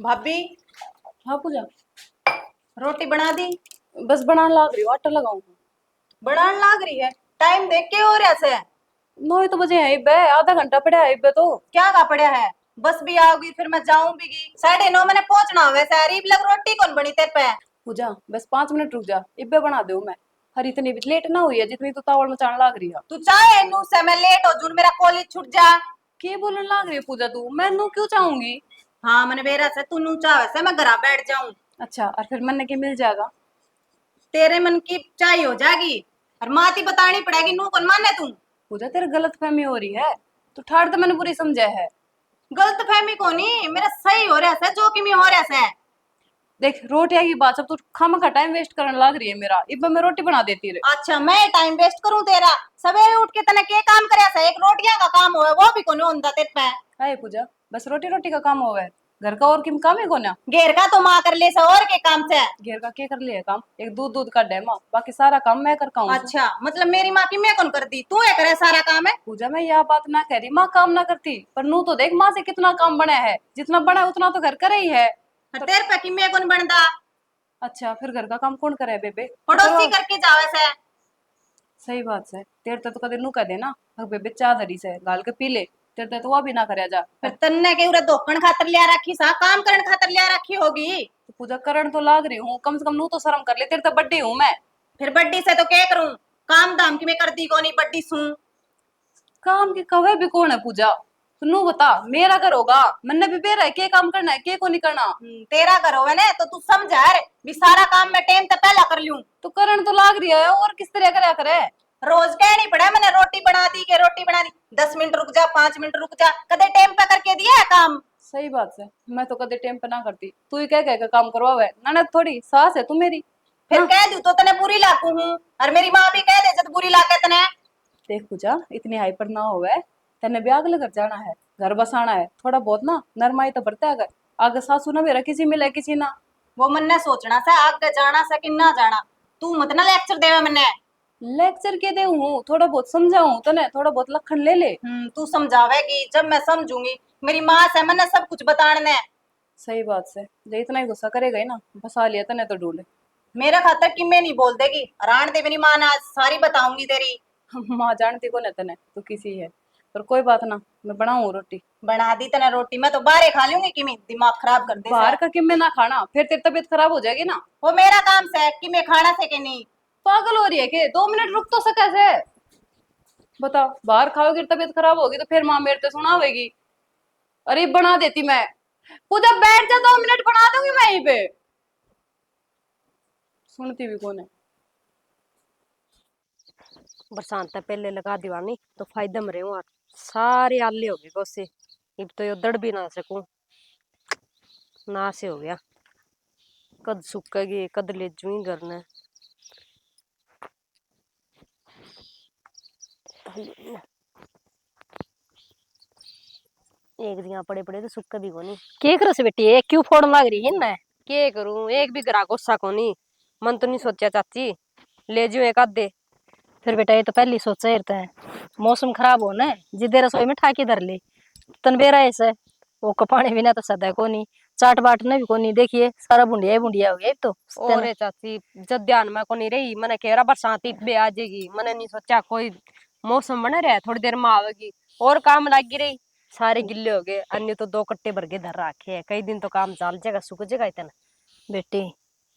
भाभी, हाँ पूजा। रोटी बना दी? बस बनाने लाग रही हूँ, आटा लगाऊं। बनाने लाग रही है? टाइम देख के हो रहा से? 9 ही तो बजे है इब्बे, आधा घंटा पड़ा है इब्बे तो। क्या का पड़ा है? बस भी आओगी फिर मैं जाऊं भी 9:30 मैंने पहुंचना हुआ वैसे अरीब लग रोटी कौन बनी तेरे पे? पूजा बस 5 मिनट रुक जा, इब्बे बना दे मैं। हर इतनी भी लेट ना हुई है जितनी तो तावड़ मचाने लाग रही है। तू चाहे नू से मैं लेट हो जून मेरा कॉलेज छूट जा। के बोलने लाग रही है पूजा तू? मैं नू क्यों चाहूंगी? हाँ मैंने बेरा से तू नू चाहे से मैं घर बैठ जाऊं। अच्छा, और फिर मन के मिल जाएगा। तेरे मन की चाय हो जाएगी और माती बतानी पड़ेगी नू कौन माने तू। पूजा तेरे गलत फहमी हो रही है। तू ठाड़ तो मैंने बुरी समझा है। गलत फहमी को नहीं मेरा सही हो रहा है जो कि मैं हो रहा है। देख रोटियां की बात, सब तू खामखा टाइम वेस्ट करने लाग रही है मेरा। इब्बे मैं रोटी बना देती रे। अच्छा मैं टाइम वेस्ट करूं तेरा? सवेरे उठ के तने के काम करया सा? एक रोटियां का काम होवे वो भी कोनी होंदा तेरे पे। हाय पूजा, बस रोटी रोटी का काम होवे, घर का और किम काम है कोना? घेर का तो मां कर ले सा और के काम से। घेर का के कर लिया काम? एक दूध दूध का डेमा, बाकी सारा काम मैं कर पाऊँ। अच्छा मतलब मेरी माँ की मैं कौन कर दी तू है करे सारा काम है? पूजा मैं यह बात ना कह रही माँ काम ना करती, पर नू तो देख माँ से कितना काम बना है, जितना बना है उतना तो घर करे ही है। और तेरे पे की मैं कौन बनदा? अच्छा फिर घर का काम कौन करे बेबे? तो पड़ोसी करवाओ। करके जावे से। सही बात है, तेरे ते तो कदे नू कह देना अग बेबे चाह धरी से गाल के पी ले, तेरे ते तो वो भी ना करया जा। फिर तन्ने के उरे धोखन खातर लिया रखी सा काम करन खातर लिया रखी होगी। तो पूजा करण तो लाग रही हूँ, कम से कम नू तो शर्म कर ले, तेरे तो बड्डी हूँ मैं। फिर बड्डी से तो क्या करूं? काम धाम की मैं कर दी कोनी बड्डी सू। काम की कवे भी कौन है पूजा? तो नू बता, मेरा घर होगा, मैंने भी बेरा है के काम करना है के को नहीं करना। तेरा घर होवे ने तो तू समझ यार भी सारा काम मैं टाइम से पहला कर लूं। तो करण तो लाग रही है, और किस तरह करया करे? रोज कहनी पड़ा मैंने रोटी बना दी के रोटी बना दी। 10 मिनट रुक जा 5 मिनट रुक जा कदे टाइम पे करके दिया है काम? सही बात है, मैं तो कदे टाइम पे ना करती, तू ही कह के काम करवावे। ननद थोड़ी सास है तू मेरी। फिर हाँ कह दू तो तने बुरी लागू हूं और मेरी माँ भी कह दे जब बुरी लागे तने। देख पूजा, इतनी हाइपर ना होवे। तेने भी अगले घर जाना है, घर बसाना है, थोड़ा बहुत ना नरमाई तो बरते अगर आगे सासू ना मेरा किसी मिले किसी ना। वो मन्ने सोचना सा आगे जाना सा कि ना जाना। तू मत ना लेक्चर देवे मन्ने। लेक्चर के दे हूँ, थोड़ा बहुत समझाऊं तने, थोड़ा बहुत लखन ले ले। तू समझावेगी जब मैं समझूंगी। मेरी माँ से मन्ने सब कुछ बताने। सही बात से, जो इतना ही गुस्सा करेगा ही ना, बसा लिया तने तो ढूंढे। मेरा खातर कि मैं नहीं बोल देगी रान दे मेरी माँ ने आज सारी बताऊंगी तेरी। माँ जानती को न तने तू किसी है, पर कोई बात ना, मैं बनाऊं रोटी। बना दी तने रोटी मैं तो बाहर खा लूंगी कि मैं दिमाग खराब कर दे बाहर सा। का किम में ना खाना, फिर तेरी तबीयत खराब हो जाएगी ना। वो मेरा काम से कि मैं खाना से कि नहीं। पागल हो रही है के? 2 मिनट रुक तो सके से? बताओ, बाहर खाओगी तबीयत खराब होगी तो फिर माँ मेरे से सुनावेगी। अरे बना देती मैं। पूजा बैठ जा, 2 मिनट बना दूंगी मैं यहीं पे। सुनती भी कौन है? बरसात पहले लगा दीवानी तो फायदे में रहूं और सारे आले हो गए गोसे। अब तो यो दड़ भी ना सकूं, ना से हो गया। कद सूखेगी कद ले जूही घर ने। एक दिया पड़े पड़े तो सुख भी कोनी। के करो से बेटी, एक क्यों फोड़ लाग रही है ना? के करूं, एक भी ग्राहक गुस्सा कोनी। मन तो नहीं सोचा चाची ले जू एक आधे। फिर बेटा ये तो पहली सोचा रहता है मौसम खराब हो ना जिदे रसोई में ठाकी धर ले तन बेरा ऐसे वो कपाने बिना तो सदा को नहीं चाट बाट ने भी को नहीं। देखिए सारा बुंडिया ही बुंडिया हो गया तो। और चाची जब ध्यान में को नहीं रही मैंने कह रहा बरसात बे आ जाएगी, मैंने नहीं सोचा कोई मौसम बना रहा थोड़ी देर में आवेगी और काम लगी रही। सारे गिल्ले हो गए, अन्य तो 2 कट्टे भर के धर रखे है, कई दिन तो काम चल जाएगा सूख जाएगा इतना। बेटी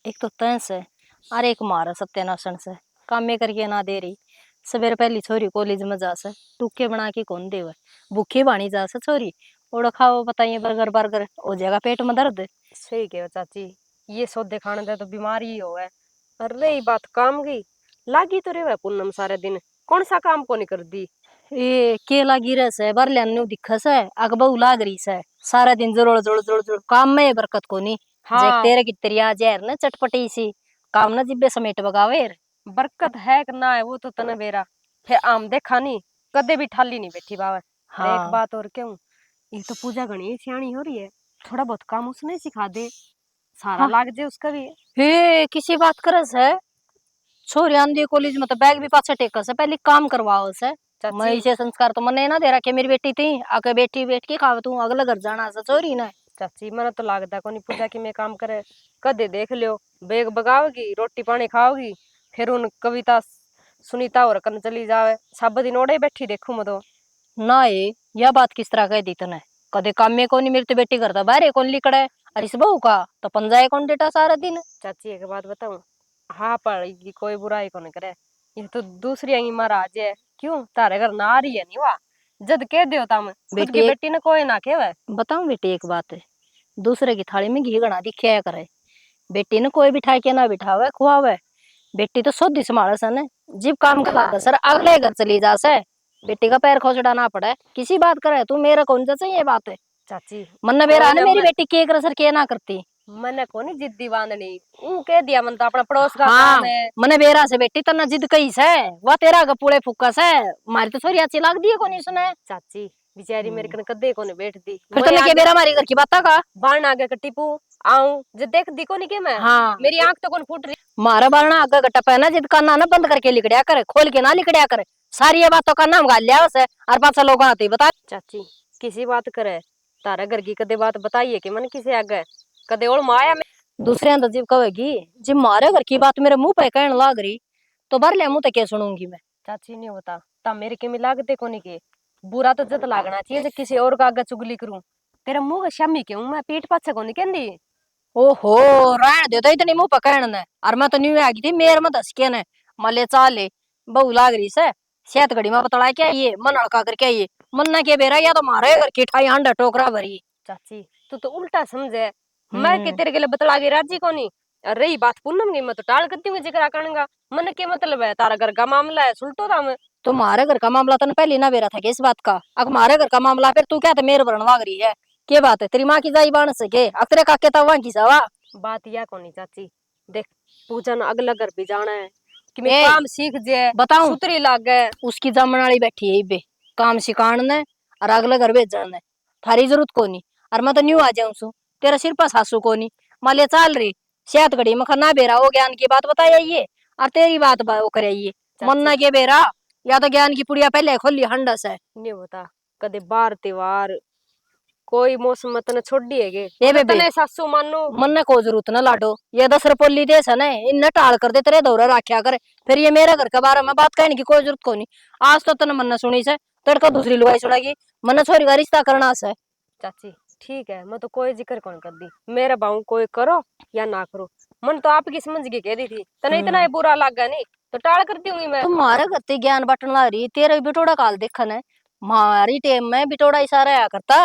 एक तो तैस है अरे एक मारा सत्यानाशन से काम में करके ना दे रही। सवेरे पहली छोरी कॉलेज में जा से टूके बना के कौन देवे, भूखी बाणी जा से छोरी ओड़ा खाओ बताइए बर्गर बर्गर हो जाएगा पेट में दर्द। सही कहो चाची, ये सौदे खाने दे तो बीमारी ही हो है। और रही बात काम की, लागी तो रे पूनम सारे दिन कौन सा काम को नहीं कर दी। ये केला गिरे से बर लियानु दिखस है अग बहु लाग रही से सारा दिन जोड़ जोड़ जोड़ जोड़ काम में बरकत को नहीं। हाँ। तेरे की तेरिया जहर न चटपटी सी काम न जिब्बे समेट बगावे बरकत है कि ना है वो तो तने बेरा। फिर आम देखा नहीं कदे भी ठाली नहीं बैठी बावे। हाँ। एक बात और क्यों, ये तो पूजा घनी सियाणी हो रही है, थोड़ा बहुत काम उसने सिखा दे सारा। हाँ। लाग जाए उसका भी। हे किसी बात करस है छोरी आंदी कॉलेज में तो बैग भी पाछे टेकस है पहले काम करवाओ से। मैं इसे संस्कार तो मने ना दे रहा कि मेरी बेटी थी आके बेटी बैठ के खावे तू अगले घर जाना से छोरी ना। चाची मैंने तो लगता को नहीं पूजा कि मैं काम करे कदे देख लियो बेग बगाओगी रोटी पानी खाओगी फिर उन कविता सुनीता और कन चली जावे सब दिन ओड़े बैठी देखू मैं तो। ना ये यह बात किस तरह कह दी तने? कदे काम में कौन मेरी तो बेटी करता बाहर कौन लिकड़ा है और इस बहू का तो पंजाए कौन डेटा सारा दिन। चाची एक बात बताऊं हाँ पड़ेगी कोई बुराई को नहीं करे ये तो दूसरी आई महाराज है क्यों तारे घर ना आ रही है नहीं वाह जद कह दियो तम खुद की बेटी ने कोई ना केवे। बताऊं बेटी एक बात है, दूसरे की थाली में घी गणा दिखाया करे। बेटी ने कोई बिठा के ना बिठावे खुआवे। बेटी तो सोधी संभाले सन जीव काम करा सर अगले घर चली जा से बेटी का पैर खोचड़ा ना पड़े किसी बात करे तू मेरा कौन सा ये बात है। चाची मन बेरा ने मेरी बेटी के कर सर के ना करती मैंने को नहीं जिद्दी बांधनी ऊ कह दिया मन तो अपना पड़ोस का हाँ काम है। मने बेरा से बेटी तना जिद कही से वह तेरा गपूड़े फुक्का से मारी तो थोड़ी अच्छी लाग दी को नहीं सुने। चाची बेचारी मेरे कन कदे को नहीं बैठती फिर तने के बेरा मारी घर की बात का बाण आगे कट्टी पू आऊं जब देख दी को नहीं के मैं हाँ मेरी आंख तो कौन फूट रही मारा बारना आगे गट्टा पहना जिद काना ना बंद करके लिखड़िया करे खोल के ना लिखड़िया करे सारी ये बातों का नाम गाल लिया उसे और पांच लोग आते बता। चाची किसी बात करे तारा घर की कदे बात बताइए कि मन किसे आगे कदे और माया में दूसरे तो जीव कहेगी जिब मारे घर की बात मेरे मुंह पे कहने लाग रही तो भर ले मुंह तो क्या सुनूंगी मैं। चाची नहीं होता ता मेरे के मिलागते को नहीं के बुरा तो जत लागना चाहिए जब किसी और का आगे चुगली करूं तेरा मुंह का शामी के मैं पीठ पाछे को नहीं कहंदी। ओहो रहन दे तो इतनी मुंह पे कहने ने और मैं तो न्यू आ गई थी मेरे में दस के ने मले चाले बहु लाग रही से सेहत घड़ी में बतला क्या ये मन अड़का करके ये मन ना के बेरा या तो मारे घर की ठाई हांडा टोकरा भरी। चाची तू तो उल्टा समझे मैं के तेरे के लिए बतला के राजी को नहीं रही बात पूनम की मैं तो टाल करती हूँ जिक्र करूंगा मन के मतलब है तारा घर का मामला है सुलटो था मैं तुम्हारे घर का मामला तो पहले ना बेरा था कि इस बात का अब हमारे घर का मामला फिर तू क्या था मेरे भरण मांग रही है क्या बात है तेरी माँ की जाई बाण सके अतरे काके तवा की सवा बात या को नहीं चाची देख पूजन अगला घर भी जाना है कि मैं काम सीख जाए बताऊं सुतरी लाग गए उसकी जमन वाली बैठी है बे काम सिखाने ने और अगले घर भेज जाने थारी जरूरत को नहीं और मैं तो न्यू आ जाऊं सु तेरा सिर पर सासू को नहीं माले चाल रही सेहत घड़ी में खना बेरा वो ज्ञान की बात बताइए और तेरी बात वो कराइए मन ना के बेरा या तो ज्ञान की पुड़िया पहले खोली हंडस है नहीं बता कदे बार त्योहार कोई मौसम मत न छोड़ दिएगे ये बेबे तने सासू मानो मन ने को जरूरत न लाडो ये 10 रुपये देश है ना इन टाल कर दे तेरे दौरा राख्या करे फिर ये मेरे घर के बारे में बात कहने की कोई जरूरत को नहीं। आज तो तने मन ने सुनी से तड़का दूसरी लुगाई सुनागी मन छोरी का रिश्ता करना से। चाची ठीक है मैं तो कोई जिक्र कौन कर दी मेरा बाऊ कोई करो या ना करो मन तो आपकी समझ के कह दी थी तने इतना ही बुरा लगा नहीं तो टाल करती हूँ मैं। तुम्हारे घर ते ज्ञान बटन ला रही तेरा बिटोड़ा काल देखन है हमारी टेम में बिटोड़ा इशारा आया करता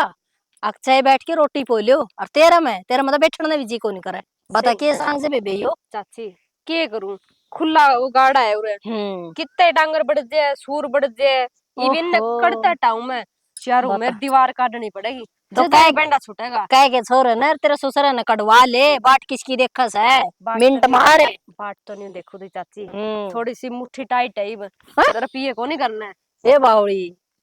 अक्षय बैठ के रोटी पोलियो और तेरा मतलब बैठने भी जी को नहीं करे बता के सांग से बेबे यो। चाची के करूं खुला वो गाड़ा है उरे कितने डांगर बढ़ जाए सूर बढ़ जाए इवन करता टाऊ में चारों में दीवार काटनी पड़ेगी तो काय बेंडा छूटेगा कह के छोरे न तेरा ससुर ने कटवा ले बाट किसकी देखस है मिनट मारे बाट तो नहीं देखो दी चाची थोड़ी सी मुट्ठी टाइट है तेरा पिए को नहीं करना है ए बावड़ी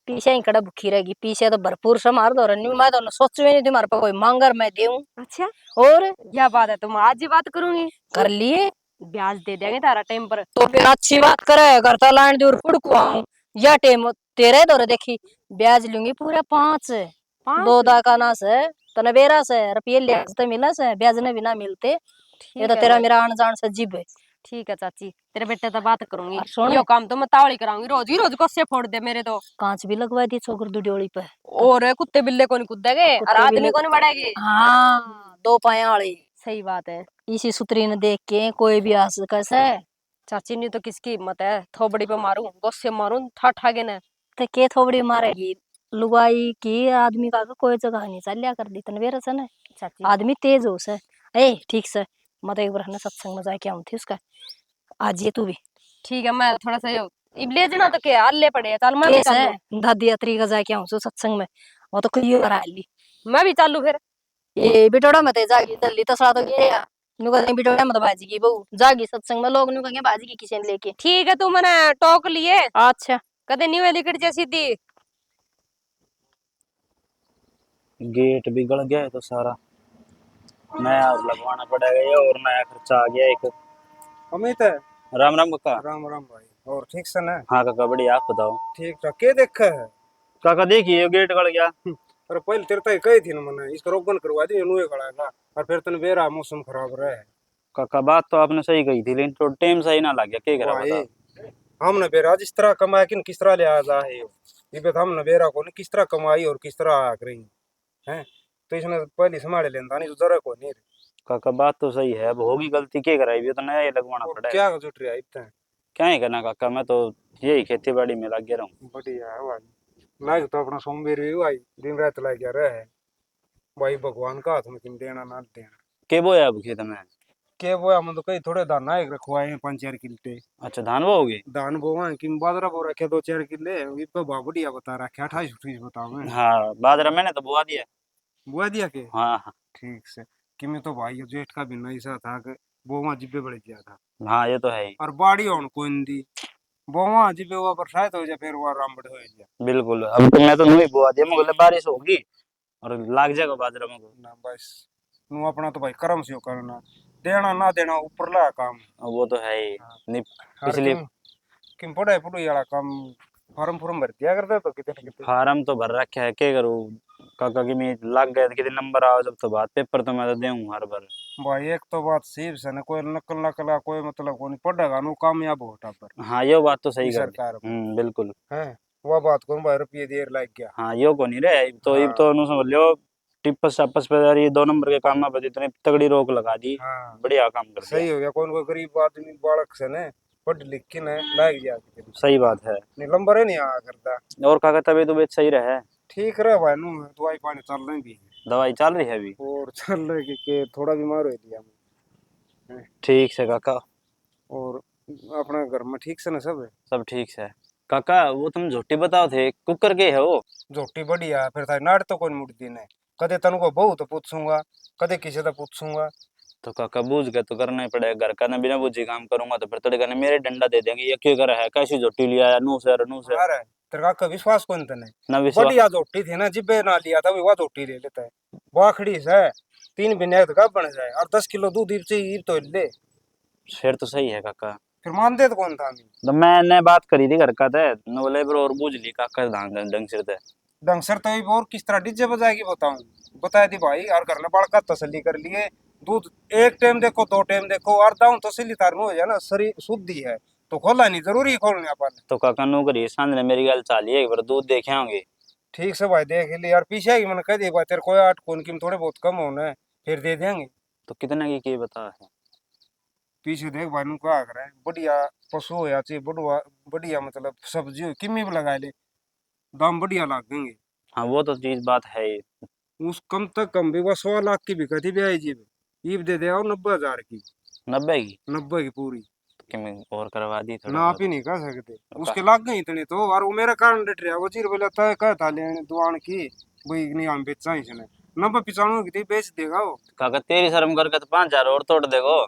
पीछे ही कड़ा भूखी रहेगी पीछे तो भरपूर समार दो रही मैं तो सोच भी नहीं तुम्हारे पास कोई मांगर मैं देऊं। अच्छा और यह बात है तुम आज ही बात करूंगी कर लिए ब्याज दे देंगे तारा टाइम पर तो फिर अच्छी बात करे करता लाइन दूर पुड़कुआऊं या टेम तेरे दौरे देखी ब्याज लूंगी पूरा 5 दो दाका ना से तने बेरा से रुपये ले तो मिला से ब्याज ने भी ना मिलते ये तो तेरा मेरा आन जान से जीव है। ठीक है चाची तेरे बेटे तो बात करूंगी यो काम तो मैं तावड़ी कराऊंगी रोज ही रोज कस्से फोड़ दे मेरे तो कांच भी लगवा दी छोकर दुडियोली पे और कुत्ते बिल्ले को नहीं कूदेगे और आदमी को नहीं बढ़ेगी। हाँ 2 पाए वाली सही बात है इसी सुतरी ने देख के कोई भी आस कैसे चाची नहीं तो किसकी हिम्मत है थोबड़ी पे मारूं गोस्से मारूं ठा के ने तो के थोबड़ी मारेगी लुगाई की आदमी का कोई जगह नहीं चलिया कर दी तन बेरा से ना चाची आदमी तेज हो से ए ठीक से मत एक बार ना सत्संग में जाके आऊं थी उसका आज ये तू भी ठीक है मैं थोड़ा सा इबले जना तो क्या हल्ले पड़े चल मैं भी चालू दादी अत्री का जाके आऊं सत्संग में वो तो कोई करा ली मैं भी चालू फिर ये बिटोड़ा मत जागी जल्दी तो साथ ये नुका नहीं बिटोड़ा मत बाजी की बहू जागी सत्संग में लोग नुका बाजी की किसी ने लेके ठीक है तू मैंने टोक लिए अच्छा कदे न्यू लिकट जैसी सीधी गेट बिगड़ गया है तो सारा नया लगवाना पड़ेगा ये और नया खर्चा आ गया एक। अमित है राम राम काका। राम राम भाई और ठीक से ना? हाँ काका बढ़िया आप बताओ। ठीक है के देखे है काका देखिए गेट गड़ गया। अरे पहले तेरे तय कही थी ना मैंने इसका रोगन करवा दी नुए खड़ा था और फिर तने बेरा मौसम खराब रहे काका बात तो आपने सही कही थी, लेकिन तो टाइम सही ना लग गया, क्या करा भाई बता। हमने बेरा जिस तरह कमाया कि किस तरह ले आ जा है ये पे हमने बेरा को नहीं किस तरह कमाई और किस तरह आ रही है तो इसने पहले संभाले लेना नहीं तो जरा को नहीं काका बात तो सही है, अब होगी गलती, क्या कराई भी तो नया ही लगवाना और पड़ेगा। क्या जुट रहा है इतना क्या ही करना काका, मैं तो यही खेती बाड़ी में लग गया रहूं। बढ़िया है भाई लाइक तो अपना सोमवार भी भाई दिन रात लाइक गया रहे भाई भगवान का हाथ में किन देना ना देना के बोया अब खेत में? के वो हम तो कई थोड़े दाना एक रखवाए हैं 5-4 किल्ले अच्छा धान वो होगी। धान बोवा कि बाजरा बो रखे 2-4 किल्ले ये तो बढ़िया बता रखे 28-29 बताओ मैं हाँ बाजरा मैंने तो बुआ दिया। बुआ दिया के हाँ हाँ। ठीक से कि मैं तो भाई ये जेठ का भी ऐसा था कि बोवा जिब्बे बढ़ गया था हाँ ये तो है ही। और बाड़ी होन कोई नहीं दी बोवा जिब्बे हुआ बरसात हो जाए फिर वो रामबड़ हो जाए बिल्कुल, अब तो मैं तो नहीं बुआ दिया, मुझे बारिश होगी और लाग जाएगा बाजरा मुझे। ना बस नू अपना तो भाई कर्म से करना देना ना देना ऊपर ला काम वो तो है ही। हाँ। नहीं हर पिछली किम पढ़ाई पढ़ाई वाला काम फॉर्म फॉर्म भर दिया करते तो कितने कितने फार्म तो भर रखे है, क्या करूँ काका की मैं लग गए कितने नंबर आओ जब तो बात, पेपर तो मैं तो दूँ हर बार। भाई एक तो बात सीप से न कोई नकल ना कला कोई मतलब को नहीं पढ़ेगा नु कामयाब होता पर हाँ ये बात तो सही ई कर दी। सरकार को बिल्कुल। है वह बात को भाई रुपये देर लग गया हाँ यो को नहीं रहे तो इब हाँ तो नु समझ लो टिप्पस टापस पे यार ये 2 नंबर के काम पे इतनी तगड़ी रोक लगा दी। हाँ बढ़िया काम कर दिया। सही हो गया कौन कोई गरीब आदमी बालक से ने पढ़ लिख के न लग गया सही बात है। नहीं लंबर है नहीं आ करता और काका तबीयत तबीयत सही रहे? ठीक रहे भाई नु दवाई पानी चल रही भी दवाई चल रही है अभी? और चल रहे के थोड़ा बीमार हो लिया ठीक से काका। और अपना घर में ठीक से ना सब है सब ठीक से। काका वो तुम झूठी बताओ थे, कुकर के है वो? झोटी बढ़िया फिर था नाट तो कोई मुड़ती ने कदे तन को बहू तो पूछूंगा कदे किसी तो पूछूंगा तो काका बूझ के तो करना ही पड़ेगा, घर का ना बिना बूझे काम करूंगा तो फिर तड़का ने मेरे डंडा दे देंगे, ये क्यों कर है, कैसी झूठी लिया है, नू से अरे तेरे का विश्वास कौन तने ना विश्वास। बढ़िया झोटी थी ना जिब्बे ना लिया था वह झोटी ले लेता है वाखड़ी से 3 बिना का बन जाए और 10 किलो दूध ईब से ईब तो ले फिर तो सही है काका। फिर मानते तो कौन था मैं तो मैंने बात करी थी घर का थे न बोले ब्रो और बूझ ली काका ढंग ढंग से थे। डंसर तो और किस तरह डीजे बजाएगी बताऊं बताया थी भाई और घर ने बड़का तसल्ली कर लिए दूध एक टाइम देखो 2 टाइम देखो और दाऊं तसल्ली तार में हो जाए ना शरीर शुद्धि है तो खोला नहीं जरूरी है खोलने अपन तो काका नो करिए सांझ मेरी गल चालिए एक बार दूध देखे होंगे। ठीक से भाई देख ली यार पीछे आएगी मैंने कह दिया भाई तेरे को 8 कौन की थोड़े बहुत कम होना है फिर दे देंगे तो कितना की बता है? पीछे देख भाई नु क्या करे बढ़िया पशु हो या चाहिए बढ़िया बढ़िया मतलब सब्जी हो किमी भी लगा ले दाम बढ़िया लाग देंगे हाँ वो तो चीज बात है ही। उस कम तक कम भी वह 100 लाख की बिकती भी आई जी ईब दे दे और 90,000 की 90 की? 90 की पूरी तो कि मैं और करवा दी थोड़ा ना आप ही नहीं कर सकते उसके लाग गई इतने तो और वो मेरे कारण डट रहा वो चीर बोला तय कहता लेने दुआन की भाई नहीं हम बेचा ही इसने 90-95 की थी बेच देगा वो काका तेरी शर्म करके तो 5,000 और तोड़ देगो।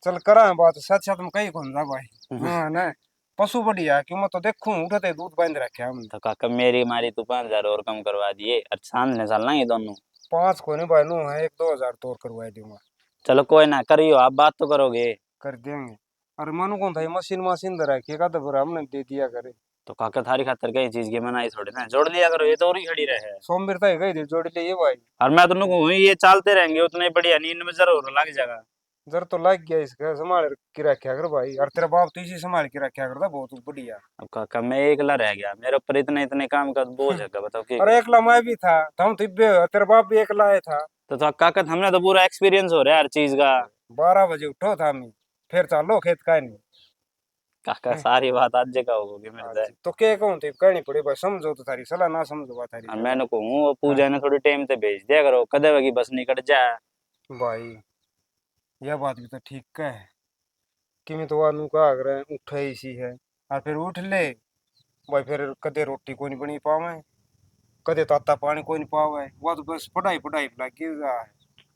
चल करा है बात सच सच में कहीं कौन जा भाई हाँ ना पशु बढ़िया है क्यों मैं तो देखूं उठते दूध बांध रखे हमने तो काका मेरी मारी तू 5,000 और कम करवा दिए, अच्छा सामने चलना ये दोनों। 5 को नहीं भाई नू है 1-2 हजार तो और करवा दूंगा चलो कोई ना करियो, आप बात तो करोगे। कर देंगे अरे मनु कौन था ये मशीन मशीन दे रखिएगा तो फिर हमने दे दिया करे तो काका थारी खातर कई चीज की मनाई थोड़ी ना, जोड़ लिया करो, ये तो और ही खड़ी रहे। सोमवीर तक गई थी जोड़ लिए भाई और मैं तो कहूँ ये चलते रहेंगे उतने बढ़िया, नींद में जरूर लग जाएगा। जर तो लग गया इसका संभाल के रखा कर भाई और तेरा बाप तो इसी संभाल के रखा करता बहुत बढ़िया अब काका मैं एकला रह गया, मेरे ऊपर इतने इतने काम का बोझ है, बताओ कि और एकला मैं भी था तो हम तो तेरा बाप भी एकला है था तो काका हमने तो पूरा एक्सपीरियंस हो रहा है हर चीज का। 12 बजे उठो था मैं फिर चलो खेत का नहीं काका सारी बात आज जगह होगी मेरे से। तो क्या कहूँ तो कहनी पड़ी भाई समझो तो थारी सलाह ना समझो बात थारी और मैंने कहूँ वो पूजा ने थोड़ी टाइम से भेज दिया करो, कदे वगी बस निकट जाए। भाई यह बात भी तो ठीक का है कि मैं तो आलू का आग्रह उठे इसी है और फिर उठ ले भाई फिर कदे रोटी कोई नहीं बनी पावे कदे ताता पानी कोई नहीं पावे वो तो बस पढ़ाई पढ़ाई लगी रहा है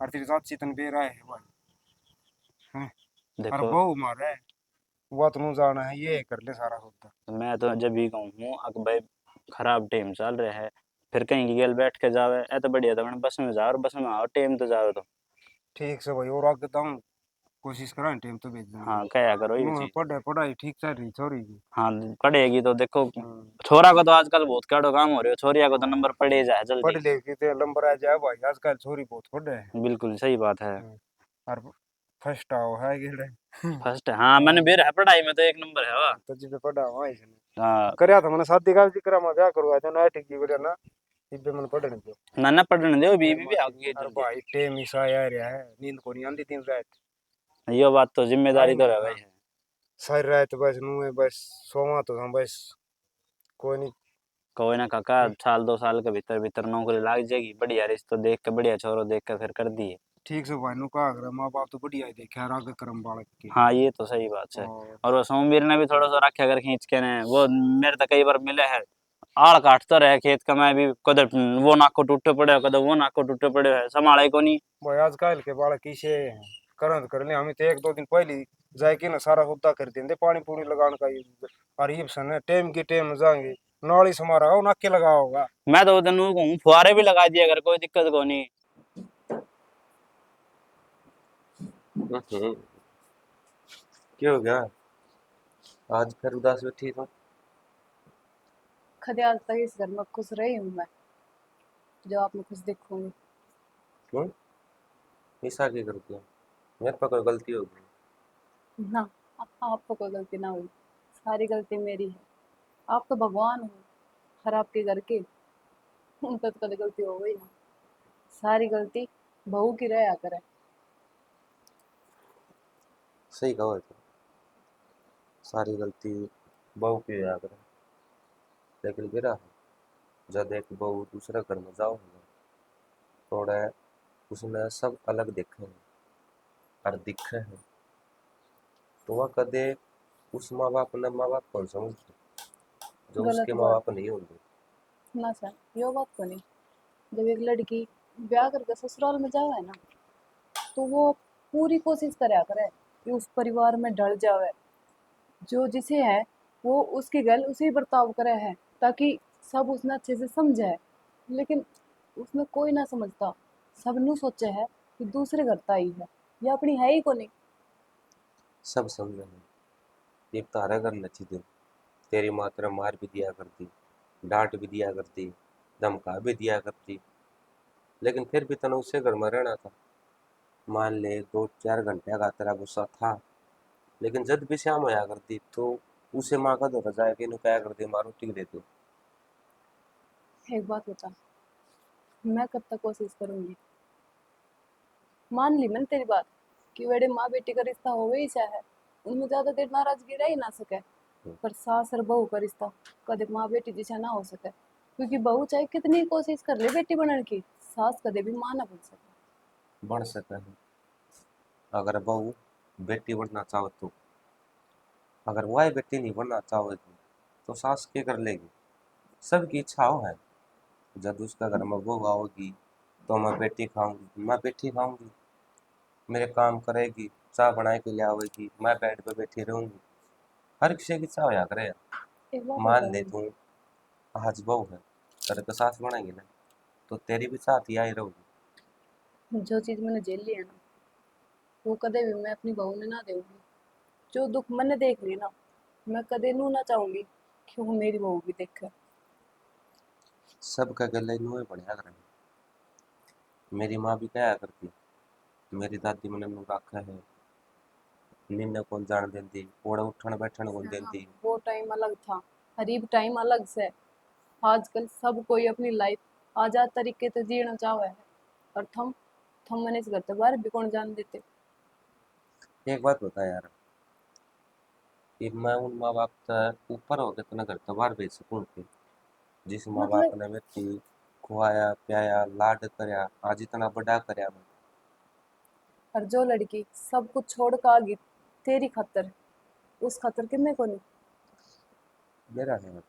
और तेरी चाची तन बेर आए है भाई हैं और देखो बहु मारे है वो तो जाना है ये कर ले सारा होता मैं तो जब भी कहूँ अक भाई खराब टाइम चल रहा है, फिर कहीं की गल बैठ के जावे ऐ तो बढ़िया था, बस में जाओ और बस में आओ टाइम तो जाओ तो। ठीक से भाई और आगे दाऊं कोशिश करा टाइम तो भेज देंगे। हाँ क्या करो ये नो चीज। पढ़ाई ठीक चल रही छोरी की। हाँ पढ़ेगी तो देखो, हाँ, छोरा को तो आजकल बहुत कड़ो काम हो रहे हो, छोरिया को तो नंबर पड़े जाए पढ़ जल्दी। लेगी तो नंबर आ जाए भाई, आजकल छोरी बहुत पढ़े है। बिल्कुल सही बात है। हाँ, और फर्स्ट आओ है गेड़े। फर्स्ट हाँ मैंने बेर है पढ़ाई में तो एक नंबर है वाह। तो जिसे पढ़ा हुआ इसने हाँ करया था मैंने शादी का जिक्र मैं ब्याह करवा था ना ठीक की बढ़िया ना, इबे मैंने पढ़ने दो। ना ना पढ़ने दो बीबी भी आगे अरे जल्दी। भाई टेम ईसा आ रहा है, नींद को नहीं आती दिन रात। ये बात तो जिम्मेदारी आई तो ना रह हाँ, गई है। सारी रात बस नू है बस सोवा तो हम बस कोई नहीं। कोई ना काका, साल 2 साल के भीतर भीतर नौकरी लाग जाएगी, बढ़िया रिश्ता देख के, बढ़िया छोरो देख के फिर कर दिए। ठीक से भाई नु कहा अगर माँ बाप तो बढ़िया ही देखे यार आगे कर्म बालक के। हाँ ये तो सही बात है। और और वो सोमवीर ने भी थोड़ा सा रखा कर खींच के ने, वो मेरे तो कई बार मिले है, आड़ काटता रहे खेत का, मैं भी कदर वो नाको टूटे पड़े कदर वो नाको टूटे पड़े है, संभाले को नहीं। भाई आजकल के बालक इसे करंट कर ले, हमें तो एक दो दिन पहले जाए के ना सारा हुद्दा कर देंगे पानी पूरी लगाने का और ये सन है टाइम की टाइम जाएंगे नाली से मारा हो नाके लगा होगा। मैं तो उधर कहूँ फुहारे भी लगा दिया अगर कोई दिक्कत को नहीं। क्या हो गया? आज फिर उदास बैठी तो? कदे आज तक इस घर में खुश रही हूँ मैं, जो आप में खुश देखूंगी। क्यों? ऐसा क्या कर दिया? मेरे पर कोई गलती हो गई? ना, आपको कोई गलती ना हुई, सारी गलती मेरी है। आप तो भगवान हो, हर आपके घर के, उन पर तो कभी गलती हो गई ना। सारी गलती बहू की रहा करे। सही कहो तो, सारी गलती बहू की है अगर, लेकिन गिरा है जब एक बहू दूसरे घर में जाओ ना, थोड़ा उसने सब अलग देखे हैं और दिखे हैं, तो वह कदे उस माँ बाप ने माँ बाप कौन समझते जो गलत उसके माँ बात बाप नहीं होंगे। ना सर, यो बात को नहीं। जब एक लड़की ब्याह करके ससुराल में जावे है ना, तो वो पूरी कोशिश करे करे कि उस परिवार में ढल जावे। जो जिसे है वो उसके गल उसी बर्ताव करे है, ताकि सब उसने अच्छे से समझे है। लेकिन उसमें कोई ना समझता, सब नू सोचे है कि दूसरे घर ताई है, ये अपनी है ही को नहीं। सब समझे हैं, ये तारा घर नची दिन तेरी माँ तेरा मार भी दिया करती, डांट भी दिया करती, धमका भी दिया करती, लेकिन फिर भी तने उसे घर में रहना था। मान ले 2-4 घंटे का तेरा गुस्सा था, लेकिन जब भी शाम होया करती तो उसे माँ का दौरा जाए कि क्या करती, मारो टिक देती। एक बात बता, मैं कब तक कोशिश करूंगी? मान ली मैंने तेरी बात कि वेड़े माँ बेटी का रिश्ता हो ही चाहे, उनमें ज्यादा देर नाराजगी रह ही ना सके। पर सास और बहू का रिश्ता कदे माँ बेटी जैसा ना हो सके, क्योंकि बहू चाहे कितनी कोशिश कर ले बेटी बनने की, सास कदे भी माँ ना बन सके। बन सके है अगर बहू बेटी बनना चाहो तो, अगर वह बेटी नहीं बनना चाहोगी तो सास क्या कर लेगी? सबकी इच्छा हो है, जब उसका घर में बहू आओगी तो मैं बेटी खाऊंगी, मैं बेटी खाऊंगी, मेरे काम करेगी, चाय बनाए के लिए आवेगी, मैं बेड पे बैठी रहूंगी। हर किसी की इच्छा होया करे यार। एक बात मान ले बताऊंगी, तू आज बहू है, तेरे को सास बनाएगी ना, तो तेरी भी साथ ही आई रहोगी। जो चीज मैंने झेल ली है ना, वो कदे भी मैं अपनी बहू ने ना देऊंगी। जो दुख मैंने देख ली ना, मैं कदे नू ना चाहूंगी कि वो मेरी बहू भी देखे। सबका गले नुए बढ़िया कर। मेरी माँ भी कहा करती, मेरी दादी मैंने नू रखा है, नींद कौन जान देती, ओड़ा उठन बैठन कौन हाँ, देती। वो टाइम अलग था, हरीब टाइम अलग से। आजकल सब कोई अपनी लाइफ आजाद तरीके से जीना चाहे है, और थम मैंने इस घर से बाहर भी कौन जान देते। एक बात बता यार, कि मैं उन माँ बाप से ऊपर होकर इतना घर से बाहर भेज सकूँ कि जिस माँ बाप मतलब ने मेरी खुआया पियाया लाड करया आज इतना बड़ा करया मैं। और जो लड़की सब कुछ छोड़ कर आ गई तेरी खातर, उस खातर कि मैं को नहीं। मेरा है,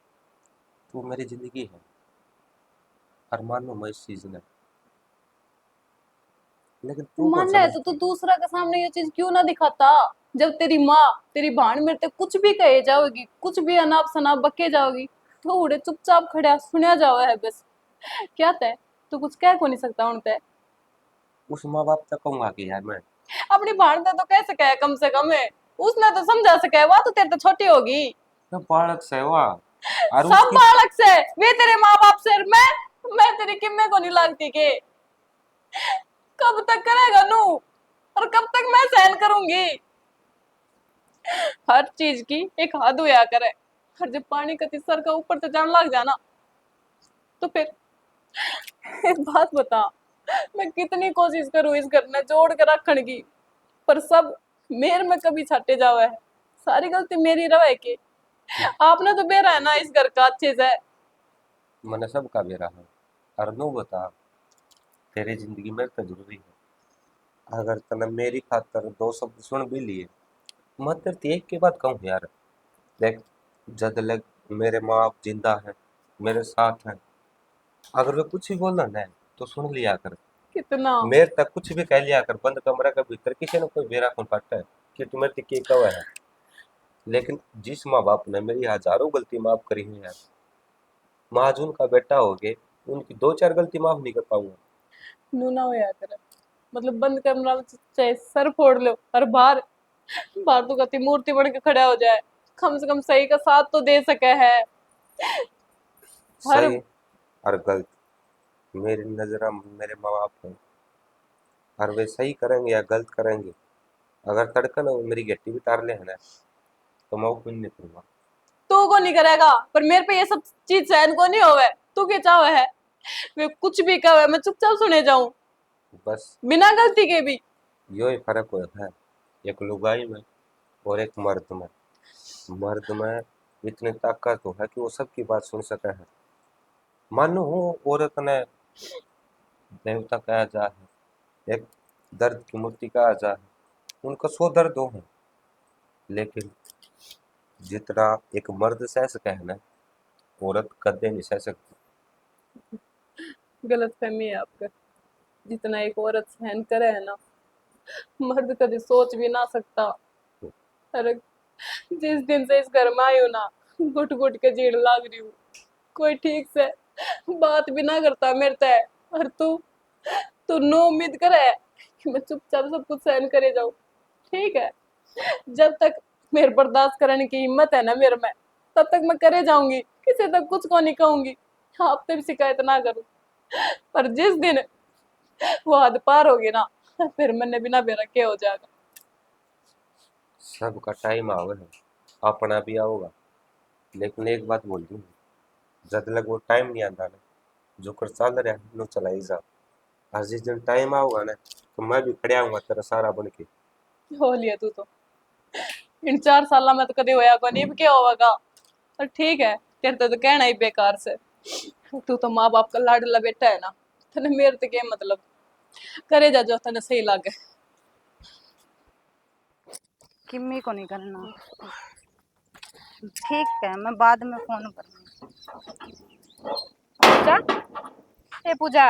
तू मेरी जिंदगी है, और मानो मैं इस चीज ने, लेकिन तू तू कौन मान ले तो तू समझती। दूसरा के सामने ये चीज क्यों ना दिखाता? जब तेरी माँ तेरी भान मेरे ते कुछ भी कहे जाओगी, कुछ भी अनाप शनाप बके जाओगी, तो उड़े चुपचाप खड़ा सुनया जावा है बस। क्या तय तू कुछ कह को नहीं सकता उन पे? उस माँ बाप तक कहूंगा कि यार मैं अपनी भाण तो कह सके है कम से कम है, उसने तो समझा सके है, वह तो तेरे तो छोटी होगी। तो बालक से हुआ और सब उसकी बालक से, वे तेरे माँ बाप से, मैं तेरी किम्मे को नहीं लगती के। कब तक करेगा नू, और कब तक मैं सहन करूंगी। हर चीज की एक हद हुआ करे, और जब पानी का सर का ऊपर से जान लग जाना तो फिर एक बात बता, मैं कितनी कोशिश करूं इस घर में जोड़ के रखने की, पर सब मेर में कभी छाटे जावे है। सारी गलती मेरी रहे के, आपने तो बेरा है ना इस घर का अच्छे से। मैंने सबका बेरा है। और नू बता, तेरी जिंदगी में तो जरूरी है। अगर तने मेरी खातर दो शब्द सुन भी लिए, मैं तेरे एक के बात कहूँ यार। देख, जब लग मेरे माँ बाप जिंदा है, मेरे साथ हैं, अगर वे कुछ भी बोलना ना तो सुन लिया कर। कितना मेरे तक कुछ भी कह लिया कर, बंद कमरे के भीतर किसी ने कोई बेरा कौन काटा है कि तुम्हें टिके कवा है। लेकिन जिस माँ बाप ने मेरी हजारों गलती माफ करी है यार, महाजून का बेटा हो गए, उनकी दो चार गलती माफ नहीं कर पाऊंगा। नू ना होया करे, मतलब बंद कमरा में चाहे सर फोड़ लो, और बाहर बाहर तो कति मूर्ति बन के खड़ा हो जाए, कम से कम सही का साथ तो दे सके है। हर सही और गलत मेरी नजर में मेरे माँ बाप हैं, और वे सही करेंगे या गलत करेंगे। अगर तड़कन वो मेरी गट्टी भी तार ले है ना, तो मैं वो नहीं करूंगा। तू को नहीं करेगा, पर मेरे पे ये सब चीज सहन को नहीं होवे। तू क्या चाहे है, वे कुछ भी कहे मैं चुपचाप सुने जाऊं, बस बिना गलती के भी। यो ही फर्क होता है एक लुगाई में और एक मर्द में। मर्द में इतनी ताकत तो है कि वो सबकी बात सुन सके है। मानो हो औरत ने देवता कहा जा है, एक दर्द की मूर्ति कहा जा है, उनका 100 दर्द हो है, लेकिन जितना एक मर्द सह सके है ना, औरत कदे नहीं सह सकती। गलत फहमी है आपका, जितना एक औरत सहन करे है ना, मर्द कभी सोच भी ना सकता। अरे जिस दिन से इस घर में आई हूं ना, घुट घुट के जीड़ लाग रही हूँ। कोई ठीक से बात भी ना करता मेरे से, और तू तू नो उम्मीद करे कि मैं चुपचाप सब कुछ सहन करे जाऊं। ठीक है, जब तक मेरे बर्दाश्त करने की हिम्मत है ना मेरे में, तब तक मैं करे जाऊंगी, किसी तक कुछ को नहीं कहूंगी, आपसे भी शिकायत ना करूं। पर जिस दिन वो हद पार होगी ना, फिर मैंने बिना बेरा के हो जाएगा। सबका टाइम आवे है, अपना भी आओगा। लेकिन एक बात बोल दूं, जब तक वो टाइम नहीं आता ना, जो कर चल रहा है नो चला ही जा। और जिस दिन टाइम आओगा ना, तो मैं भी खड़े आऊंगा तेरा सारा बन के। हो लिया तू तो, इन 4 साल में तो कभी होया को नहीं, क्या होगा। और ठीक है, तेरे तो कहना ही बेकार से। तू तो माँ बाप का लाडला बेटा है ना, तने मेरे तो क्या मतलब, करे जा जो तने सही लगे। किम्मी को नहीं करना। ठीक है, मैं बाद में फोन करूंगी। पूजा, ए पूजा,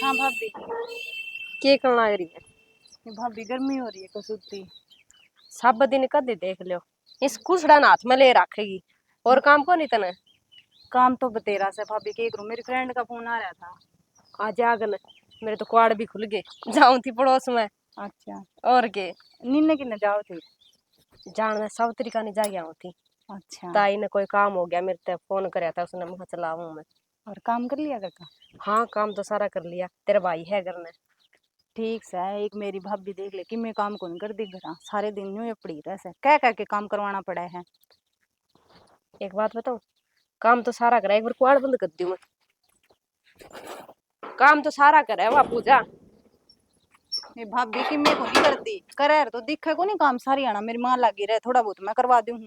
हाँ भाभी। के करना लग रही है? ये भाभी गर्मी हो रही है कसूती। सब दिन कदे देख लियो, इस कुसड़ा ना हाथ में ले रखेगी, और काम को नहीं तने। काम तो बतेरा से भाभी के करूं, मेरी फ्रेंड का फोन आ रहा था। आज आगन मेरे तो क्वाड़ भी खुल गए, जाऊं थी पड़ोस में। अच्छा, और के नीने किने जाओ थे? जान सब तरीका नहीं जा गया थी। अच्छा, ताई ने कोई काम हो गया, मेरे ते फोन कराया था उसने, मैं चला आऊं मैं। और काम कर लिया काका? हाँ काम तो सारा कर लिया, तेरा भाई है घर में। ठीक से एक मेरी भाभी देख ले कि मैं काम कौन कर दी घर, सारे दिन यूं ही पड़ी रह से, कह कह के काम करवाना पड़ा है। एक बात बताऊं, काम तो सारा करा, एक बार कुआड़ बंद कर दी मैं। काम तो सारा करे वाह पूजा। ये भाभी की मैं को नहीं करती, करे तो दिखे को नहीं काम, सारी आना मेरी माँ लगी रहे, थोड़ा बहुत मैं करवा दूं।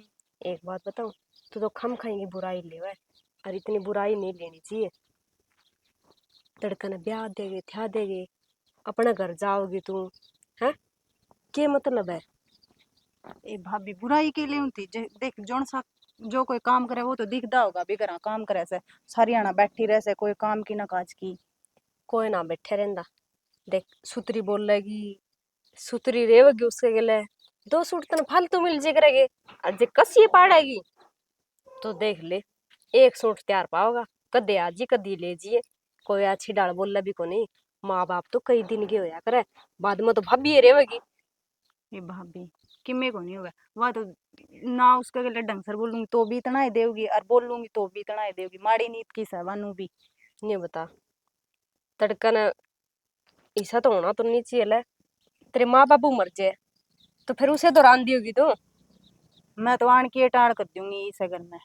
एक बात बताऊं, तू तो खम खाएंगी बुराई ले, और इतनी बुराई नहीं लेनी चाहिए। तड़कन ब्याह देगे थ्या देगे, अपना घर जाओगी तू, है के मतलब है? ए भाभी बुराई के लिए होती, देख जोन सा जो कोई काम करे वो तो दिखदा होगा भी करा काम करे से, सारी आना बैठी रहे से, कोई काम की ना काज की। कोई ना बैठे रहंदा, देख सुतरी बोलेगी, सुतरी रेवेगी, उसके गले 2 सूट तन फालतू मिल जे करेगे, और जे कसी पाड़ेगी तो देख ले 1 सूट तैयार पाओगा, कदे आज ही कदी ले जिए। कोई अच्छी डाल बोला भी को नहीं, माँ बाप तो कई दिन के होया करे, बाद में तो भाभी रहेगी। ये भाभी किमे को नहीं होगा, वह तो ना उसके गले ढंग से बोलूंगी तो भी इतना ही देगी, और बोलूंगी तो भी इतना ही देगी। माड़ी नीत की सवानू भी। नहीं बता, तड़कन ऐसा तो होना तो नहीं चाहिए ले। तेरे माँ बाबू मर जाए तो फिर उसे तो रान दी होगी तू। मैं तो आन की टाड़ कर दूंगी इस घर में,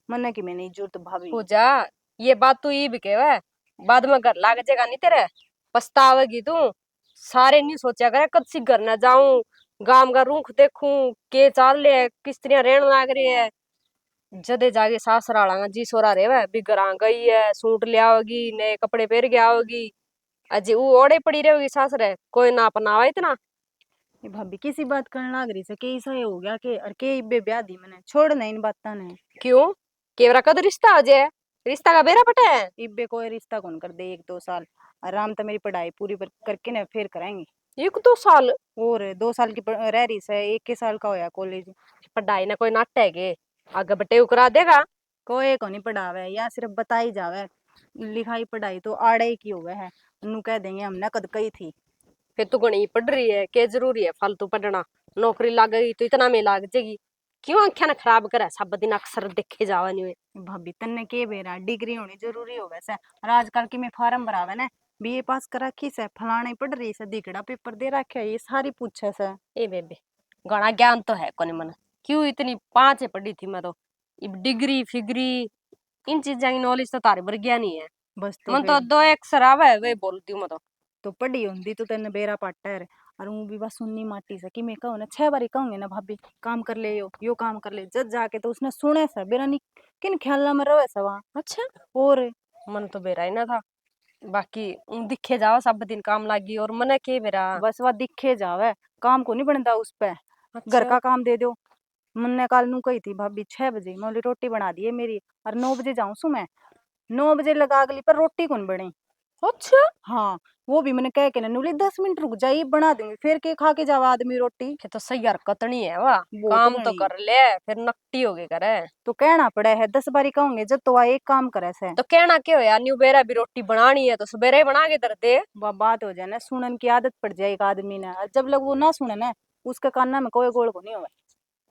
मन्ने की मैं नहीं जरूरत भाभी। पूजा, ये बात तू ये भी कहे, बाद में घर लाग जाएगा नहीं तेरे, पछतावेगी तू। सारे नहीं सोचा करे कद सी घर ना जाऊं, गांव का रुख देखूं के चाल ले, किस तरह रहन लाग रही है। जदे जाके सासराला जी सोरा रेवे भी घर आ गई है, सूट ले आओगी, नए कपड़े पहन के आओगी, अजी वो ओड़े पड़ी रहेगी सासरे, कोई ना अपनावा इतना। ये भाभी किसी बात करने लाग रही से के ऐसा ही हो गया के, और के इब्बे ब्याह दी मैंने, छोड़ ना इन बातों ने। क्यों, केवरा कद रिश्ता हो जाए, रिश्ता का बेरा पटा है। इब्बे कोई रिश्ता कौन कर दे, 1-2 साल आराम तो मेरी पढ़ाई पूरी करके ना फिर करेंगे। 1-2 साल और 2 साल की रह रही से, 1 साल का होया कॉलेज। पढ़ाई ना कोई नाट है के आगे बटे करा देगा। कोई को नहीं पढ़ावे, या सिर्फ बताई जावे। लिखाई पढ़ाई तो आड़े ही की हुए है, उन्हें कह देंगे हमने कद कही थी। फिर तू घणी पढ़ रही है, के जरूरी है फालतू पढ़ना, नौकरी लग गई तो इतना में लाग जाएगी। क्यों आंखें ना खराब करे, सब दिन अक्सर देखे जावा नहीं हुए। भाभी तन्ने के बेरा डिग्री होनी जरूरी हो वैसे, और आजकल की में फार्म भरावे ने, बीए पास कर रखी से, फलाने पढ़ रही से, दिखड़ा पेपर दे रखे है, ये सारी पूछे से। ए बेबे, घना ज्ञान तो है कोनी मन, क्यों इतनी 5 पढ़ी थी मैं तो, इब डिग्री फिग्री इन चीजा की नॉलेज तो तारे भर गया नहीं है। बस तो मन तो फिर 2 अक्षर आवे वे बोलती हूँ मैं तो पढ़ी होंदी तो तेने बेरा पाटा है। और वो भी बस सुननी माटी से कि मैं कहूँ ना 6 बारी कहूंगे ना भाभी काम कर ले, यो काम कर ले, जज जाके तो उसने सुने सा बेरा नहीं, किन ख्याल में रहे सा वहाँ। अच्छा, और मन तो बेरा ही ना था, बाकी दिखे जाओ सब दिन काम लागी और मन के बेरा। बस वह दिखे जावे, काम को नहीं बनता उस पे। घर अच्छा, का काम दे दो। मैंने कल नू कही थी भाभी 6 बजे मोली रोटी बना दी है मेरी, और 9 बजे जाऊं सु मैं, 9 बजे लगा अगली पर रोटी कौन बनी। अच्छा, हाँ, वो भी मैंने कह के ना नूली 10 मिनट रुक जाइए बना दूंगी, फिर के खा के जावा आदमी रोटी। ये तो सही हरकत नहीं है वाह, वो तो काम तो नहीं, कर ले फिर नकटी हो गई करे। तो कहना पड़े है 10 बारी कहूंगे जब तो वह एक काम करे से। तो कहना क्या हो यार, न्यू बेरा भी रोटी बनानी है तो सवेरे ही बना के दर दे। वह बात हो जाए ना, सुनन की आदत पड़ जाए एक आदमी ने, और जब लोग वो ना सुने ना, उसके कान में कोई गोल को नहीं होगा।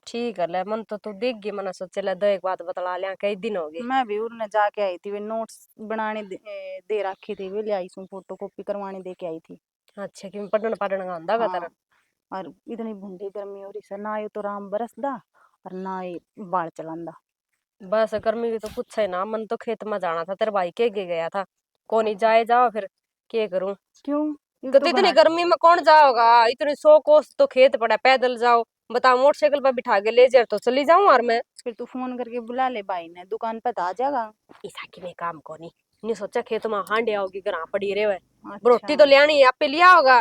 ठीक है ले, मन तो तू देख गई, मन सोचे ले दो एक बात बतला लिया, कई दिन हो गए। मैं भी उन्हें जाके आई थी, वे नोट्स बनाने दे रखी थी, वे ले आई सू, फोटो कॉपी करवाने दे के आई थी। अच्छा, कि पढ़न पढ़न का आंदा हाँ, तेरा। और इतनी भूंडी गर्मी हो रही सर, ना ये तो राम बरसदा और ना ये बाढ़ चलांदा। बस गर्मी की तो पूछे ही ना, मन तो खेत में जाना था, तेरे भाई के गया था, कौन जाए जाओ फिर क्या करूं। क्यों, ये तो तो इतनी घना। गर्मी में कौन जाओगा, इतने 100 कोस तो खेत पड़ा, पैदल जाओ बताओ, मोटरसाइकिल पर बिठा के ले जाए तो चली जाऊं। और मैं फिर तू फोन करके बुला ले भाई ने, दुकान पे तो आ जाएगा। ईसा की में काम को नहीं, नहीं सोचा खेत में हांडे आओगी घर पड़ी रे, रोटी अच्छा, तो लियानी है, आपे लिया होगा,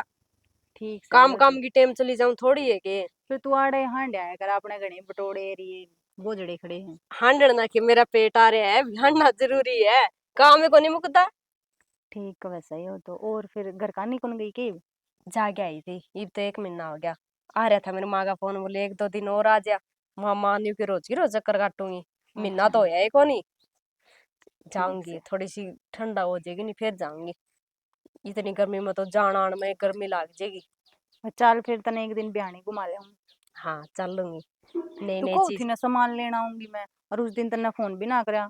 ठीक से काम वो काम तो। की टाइम चली जाऊं थोड़ी है के। फिर तू आड़े हांडे आया कर, अपने घने बटोड़े एरिए बोझड़े खड़े हैं। हांडना कि मेरा पेट आ रहा है, हांडना जरूरी है, काम में को नहीं मुकता। ठीक है वैसा ही हो तो। और फिर घर का नहीं कौन गई की। जाके आई थी, अब तो 1 महीना हो गया। आ रहा था मेरी माँ का फोन, बोले 1-2 दिन और आ जा, माँ न्यू के रोज की रोज चक्कर काटूंगी, महीना तो होया ही को नहीं। ठीक जाऊंगी से। थोड़ी सी ठंडा हो जाएगी, नहीं फिर जाऊंगी, इतनी गर्मी में तो जान आन में गर्मी लग जाएगी। चल फिर तने एक दिन बिहानी घुमा ले हूँ। हाँ चल लूंगी, नई तू नई को थी चीज। ना सामान लेना आऊंगी मैं, और उस दिन तन्ने फोन भी ना करया।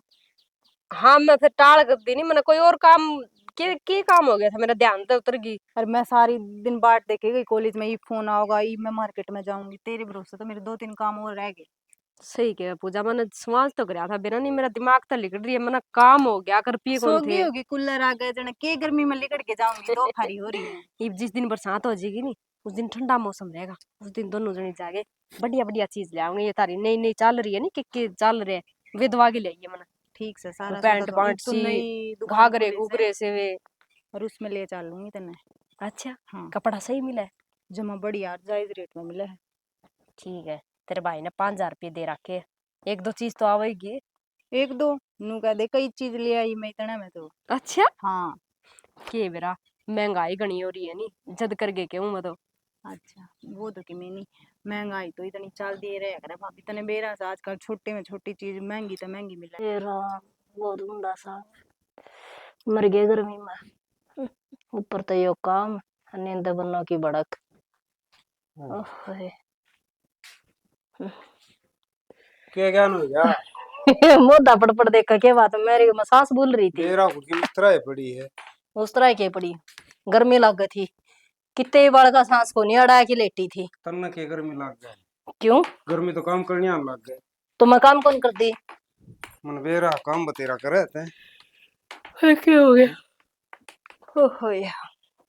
हाँ मैं फिर टाल कर दी, नहीं मैंने कोई और काम, के काम हो गया था, मेरा ध्यान तो उतर गई। और मैं सारी दिन बाट देखे गई कॉलेज में, ये फोन आओगा, ये मैं मार्केट में जाऊंगी, तेरे भरोसे तो मेरे 2-3 काम और रह गए। सही कह पूजा, मैंने समाज तो कराया था बिना, नहीं मेरा दिमाग तो लिकड़ रही है, मैंने काम हो गया कर पिए कौन सोगी थे। होगी कूलर आ गए जने, के गर्मी में लिकड़ के जाऊंगी, दो फारी हो रही है। ये जिस दिन बरसात हो जाएगी नी, उस दिन ठंडा मौसम रहेगा, उस दिन दोनों जने जाके बढ़िया बढ़िया चीज ले आऊंगे। ये तारी नई नई चल रही है नी, के चल रहे हैं विधवा की ले आई है मैंने, ठीक से वो सारा सौदा पैंट तो अब पांट तो सी, नई दुकान घाघरे खोली से, घूघरे से वे। और उसमें ले चलूंगी तने। अच्छा, हाँ, कपड़ा सही मिला है। जमा बढ़िया जायज रेट में मिला है। ठीक है, तेरे भाई ने 5,000 रुपये दे रखे हैं, 1-2 चीज तो आवेगी। एक दो नू कह दे कई चीज ले आई मैं इतने में तो। अच्छा, हाँ। के बेरा महंगाई घनी हो रही है नी, जद कर गए क्यों मैं तो। अच्छा, वो तो कि मैं नहीं, महंगाई तो इतनी चाल दे रहे करे भाभी तने बेरा से, आजकल छोटे में छोटी चीज महंगी तो महंगी मिले। तेरा वो लूंडा सा मर गया गर्मी में। ऊपर तो यो काम नींद बनने की भड़क। ओहे। क्या ज्ञान हो गया? मोदा पड़ देखा के बात मेरी मसास बोल रही थी। मेरा खुद की मित्रा है पड़ी है। उस तरह के पड़ी गर्मी लग थी कितने बार का सांस को नहीं अड़ा के लेटी थी। तन्ना के गर्मी लग गए। क्यों? गर्मी तो काम करने आने लग गए। तो मैं काम कौन कर दी? मन बेरा काम बतेरा करे थे। क्या हो गया? ओहो यार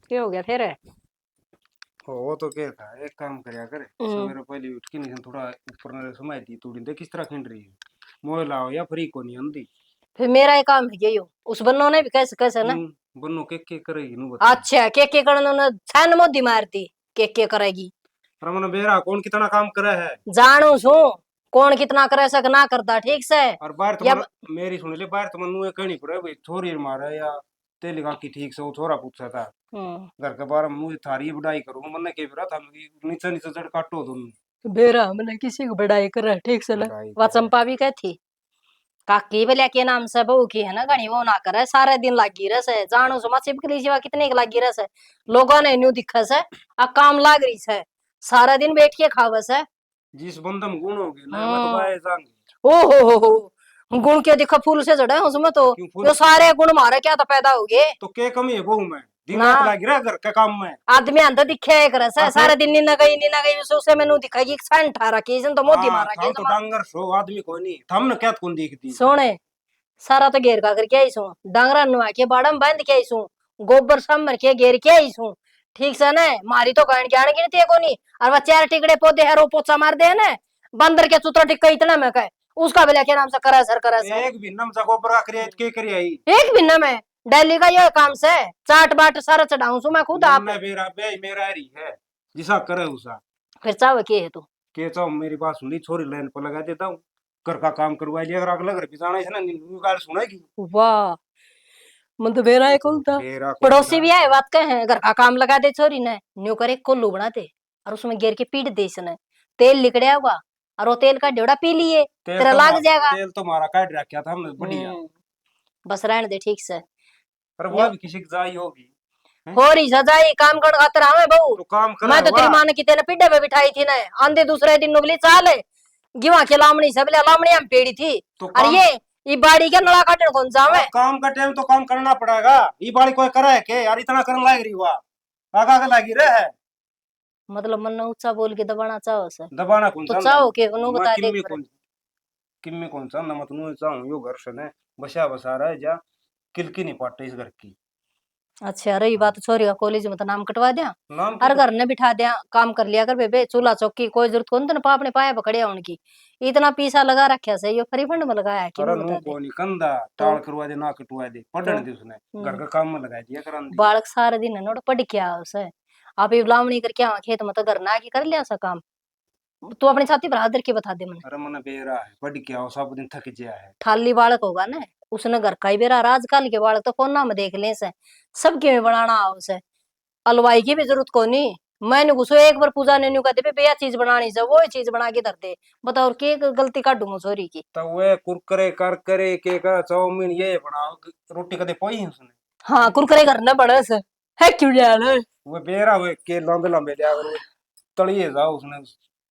क्या हो गया फिर? वो तो क्या था एक काम करया करे सवेरे पहले उठ के नहीं थोड़ा ऊपर ने समय दी तूड़ी दे किस तरह खिंड रही है मोह लाओ या फ्री को नहीं आंदी। फिर मेरा ये काम है ये यो उस बन्नो ने भी कैसे कैसे ना। बन्नो के करेगी नु बता। अच्छा के करने ने छान मोदी मारती के करेगी। रमन बेरा कौन कितना काम करे है जानू छू कौन कितना करे सक ना करता ठीक से। और बाहर तो मेरी सुन ले बाहर तो मनु कहनी पड़े भाई छोरी मारे या तेल का की ठीक से वो छोरा पूछा था घर के बारे में मुझे थारी बढ़ाई करूँ मैंने के फिरा था नीचे नीचे जड़ काटो तुम बेरा मैंने किसी को बड़ाई कर ठीक से ना। वह चंपा भी कहती काकी बोलिया के नाम से बहू की है ना घनी वो ना करे सारे दिन लागी रह से जानो सो मछली के लिए कितने की लागी रह से लोगों ने न्यू दिखा से आ काम लाग रही से सारा दिन बैठ के खावे से। जिस बंदम गुण होगी ना मैं तो गाय जाऊंगी। ओ हो गुण के दिखा फूल से जड़े उसमें तो यो सारे गुण मारे क्या तो पैदा हो गए। तो क्या कमी है बहू में दिन रात लागी रहा घर के काम में। आदमी अंदर दिखे करे से सारे दिन नीना गई उसे मैंने दिखाई सन ठारा के तो मोदी मारा के तो डांगर सो आदमी कोई नहीं थमने क्या कौन दिखती सोने सारा तो घेर का करके आई सू डांगरा नुआ के बाड़म बांध के आई सू गोबर समर के घेर के आई सू ठीक से ना मारी तो गण ज्ञान गिनती है कोनी और वह चार टिकड़े पौधे है रो पोचा मार दे ना बंदर के चुतरा टिक्का इतना में कहे उसका भी लेके नाम से करा सर एक भी नम से गोबर करिए के करिए आई एक भी न में डेली का ये काम से चाट बाट सारा चढ़ाऊं सू मैं खुद आप मेरा हरी है जिसा करे उसा फिर चाव के है तू के चाहो मेरी बात सुनी छोरी लाइन पर लगा देता हूँ घर का काम करवा लिया अगर अगला घर पिछाना है ना गाल सुनेगी। वाह मन तो बेरा है कौन था पड़ोसी भी आए बात कहे घर का काम लगा दे छोरी ने न्यू करे कोल्लू बनाते और उसमें घेर के पीट दे इसने तेल लिकड़िया हुआ और वो तेल का ड्योड़ा पी लिए तेरा लाग जाएगा। तेल तो मारा काट रखा था हमने बढ़िया बस रहने दे ठीक से पर वो भी किसी की जाई होगी हो रही सजाई काम कर खातर हमें बहू तो काम कर मैं तो तेरी मान की तेने पिड्डे पे बिठाई थी ना आंधे दूसरे दिन नुबली चाल गिवा के लामणी सब लामणी हम पेड़ी थी तो और ये बाड़ी का नला काटन कौन सा है काम का टाइम तो काम करना पड़ेगा ये बाड़ी कोई करे है के यार इतना करने लाग रही हुआ आगा के लागी रहे है मतलब मन ऊंचा बोल के दबाना चाहो से दबाना कौन तो चाहो के उन्हों बता दे किम्मी कौन सा नमत नु चाहूं यो घर से ने बसा बसा रहा है जा किलकी नहीं पाटे इस घर की। अच्छा रही बात छोरी का कॉलेज में तो नाम कटवा दिया हर घर ने बिठा दिया काम कर लिया कर बेबे चूल्हा चौकी कोई जरूरत कौन तो अपने पाए पकड़िया उनकी इतना पैसा लगा रखा से यो फ्री फंड में लगाया है कि नु कोनी कंदा टाल करवा दे ना कटवा दे पढ़ने दे उसने घर का काम में लगा दिया करान दी बालक सारे दिन नोट पढ़ के आ उसे आप ये लावणी करके आ खेत में तो घर ना की कर लिया सा काम तू अपनी छाती पर हाथ धर के बता दे मन। अरे मन बेरा है पढ़ के आओ सब दिन थक गया है थाली बालक होगा ना उसने घर का ही बेरा आजकल के बालक तो फोना में देख ले से सबके में बनाना आओ से अलवाई की भी जरूरत को नहीं मैंने घुसो एक बार पूजा ने कहते भैया चीज बनानी से वो चीज बना के धर दे बताओ के गलती काटू मुसोरी की तो वे कुरकुरे कर करे के का चाउमीन ये बनाओ रोटी कदे पोई है उसने। हाँ कुरकुरे करना बड़ा से है क्यों जाना वो बेरा हुए के लंबे लंबे ले आकर तलिए जाओ उसने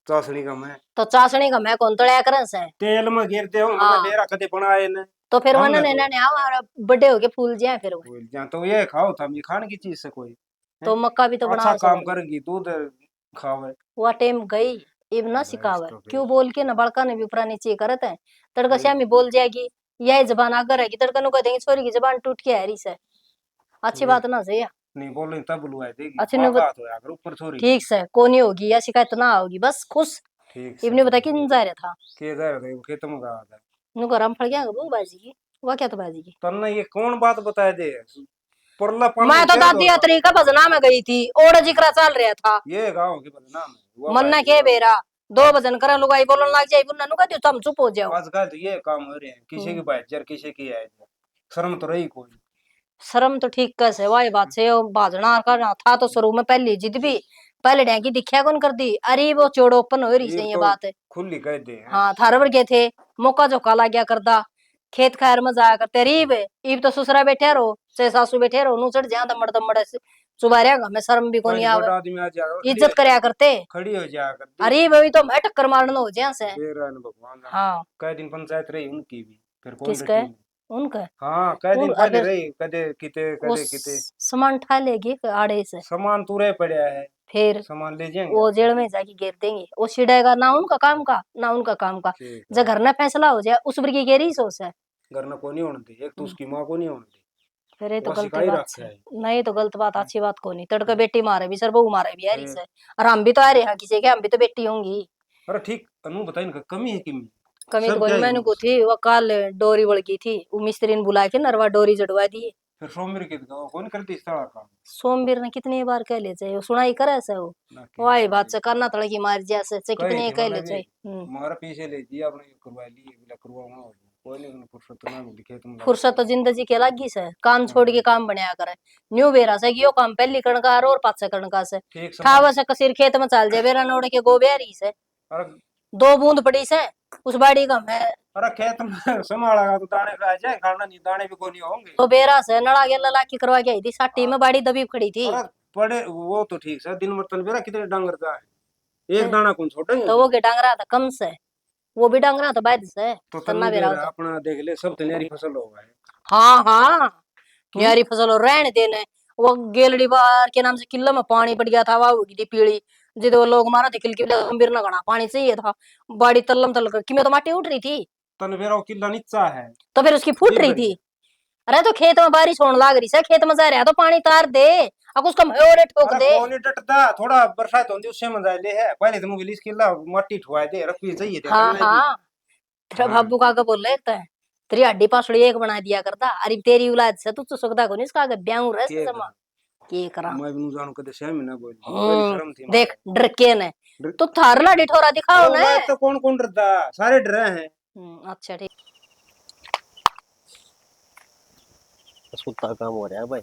चाशनी का मैं तो चाशनी का मैं कौन तड़या करन से तेल में गिरते हो मैं बेरा कदे बनाए ने तो फिर वन ने ना हमारा बर्थडे हो के फूल जाए फिर वो जा तो ये खाओ था ये खाने की चीज से कोई तो मक्का भी तो बना अच्छा काम करेगी दूध खावे वो टाइम गई इब ना सिखावे क्यों बोल के ना बड़का ने भी ऊपर नीचे करत है तड़का श्यामी बोल जाएगी यह जबान आगर है कि तड़का नु कह देंगे छोरी की जबान टूट के हरी से अच्छी बात ना सही नहीं बोल तब बुलवाए देगी अच्छी बात हो यार ऊपर छोरी ठीक से कोनी होगी या शिकायत ना होगी बस खुश ठीक इबने बता कि जा रहा था के जा रहा था के तुम गा था नु गरम फड़ गया वो बाजी की वो क्या तो बाजी की तन्ने ये कौन बात बताए दे मैं तो दादी यात्री का भजना में गई थी और जिक्र चल रहा था ये गांव के बदनाम है मन के बेरा 2 भजन करे लुगाई बोलन लग जाए बुन्ना नु कहती तुम चुप हो जाओ आजकल तो ये काम हो रहे हैं किसी की बाइजर किसी की है शर्म तो रही कोई शर्म तो ठीक कैसे वाही बात से भाजना करना था तो शुरू में पहली जिद भी पहले डैंकी दिखा कौन कर दी अरे वो चोड़ ओपन हो रही से ये बात है खुली कह दे हाँ थारवर के थे मौका जो काला गया करदा खेत खायर में जाया करते रीब ईब तो ससुरा बैठे रहो चाहे सासू बैठे रहो नु चढ़ जा दमड़ सुबारिया हमें शर्म भी कोनी कोई आवे बड़ा आदमी आ जाएगा, इज्जत करया करते खड़ी हो जाया करती। अरे वही तो मैं टक्कर मारना हो जा से बेरा न भगवान जाने। हाँ कई दिन पंचायत रही उनकी भी, फिर कौन किसका बैठी? उनका हाँ कई दिन उन पहले अगर रही, कदे किते वो कदे किते। सामान उठा लेगी आड़े से सामान तुरे पड़ा है, फिर सामान ले जाएंगे। वो जेल में जाके घेर देंगे वो छिड़ेगा ना उनका काम का ना उनका काम का ठीक जब घर ना फैसला हो जाए उस पर की कह रही सोच है घर न को नहीं होने दी, एक तो उसकी माँ को नहीं होने दी। फिर ये तो वो गलत सिखाई बात रखा है है। नहीं तो गलत बात अच्छी बात को नहीं तड़का बेटी मारे भी सर बहू मारे भी यारी फिर- से और हम भी तो आ रहे हैं किसी के हम भी तो बेटी होंगी अरे ठीक अनु बताई ना कमी है कि कमी तो सब कोई क्या नहीं, है मैंने को इनमें? थी वो कल डोरी बढ़ गई थी वो मिस्त्री ने बुला के नरवा डोरी जड़वा दी फिर सोमवार के दिन कौन करती इस तरह काम? सोमवीर ने कितनी बार कह ले जाए वो सुनाई करे से वो ना वाही बात से करना तड़की की मार जैसे से कही कितनी थी कह मैंने ले भी, जाए हमारा पीछे ले दिया आपने करवा ली, बिना करवाऊंगा कोई नहीं, उन्हें फुर्सत ना मिली खेत में फुर्सत तो जिंदगी के लागी से काम छोड़ के काम बनया करे न्यू बेरा से यो काम पहली कणकार और पाछे कणका से ठीक समय। ठावा से कसीर खेत में चल जाए बेरा नोड़ के गोबेरी से अरे 2 बूंद पड़ी से उस बाड़ी का मैं अरे खेत में संभालेगा तो दाने खा जाए, खाना नहीं दाने भी कोई नहीं होंगे। तो बेरा से नड़ा गेला लाकी करवा के आई थी साटी में बाड़ी दबी खड़ी थी अरे पड़े वो तो ठीक है, दिन मतलब बेरा कितने डांगर का है, एक दाना कौन छोड़ेंगे? तो वो के डांगरा था कम से वो भी डांगरा था बाद से तो तन्ना तन्नी बेरा बेरा तो अपना देख ले, सब तैयारी फसल होगा है। हाँ हाँ न्यारी फसल और रहने देने वो गेलड़ी बार के नाम से किला में पानी पड़ गया था वहां होगी थी पीली जिद वो लोग मारा थे किल के गंभीर न गणा पानी चाहिए था बाड़ी तल्लम तल कर किमें तो माटी उठ रही थी तन बेरा वो किला नीचा है। तो फिर उसकी फूट ठीक रही है। थी अरे तो खेत में बारिश होने लाग रही है खेत में जा रहा है तो पानी तार दे अब उसका और ठोक अरे दे कौन नहीं डटता, थोड़ा बरसात होती उससे मजा ले है, पहले तो मुझे किला मट्टी ठुआ दे रखी चाहिए थे हाँ करना भी। हाँ तेरा हाँ। बाबू का बोल रहे है तेरी हड्डी पासड़ी एक बना दिया करता अरे तेरी औलाद से तू तो सकता को नहीं इसका आगे ब्याह रह के जमा के करा मैं भी जानू कदे सहम ना बोल, पहले शर्म थी देख डर के ने डर- तो थारला डिठोरा दिखाओ ना मैं तो कौन कौन डरता, सारे डरे हैं। अच्छा ठीक सुता काम हो रहा है भाई,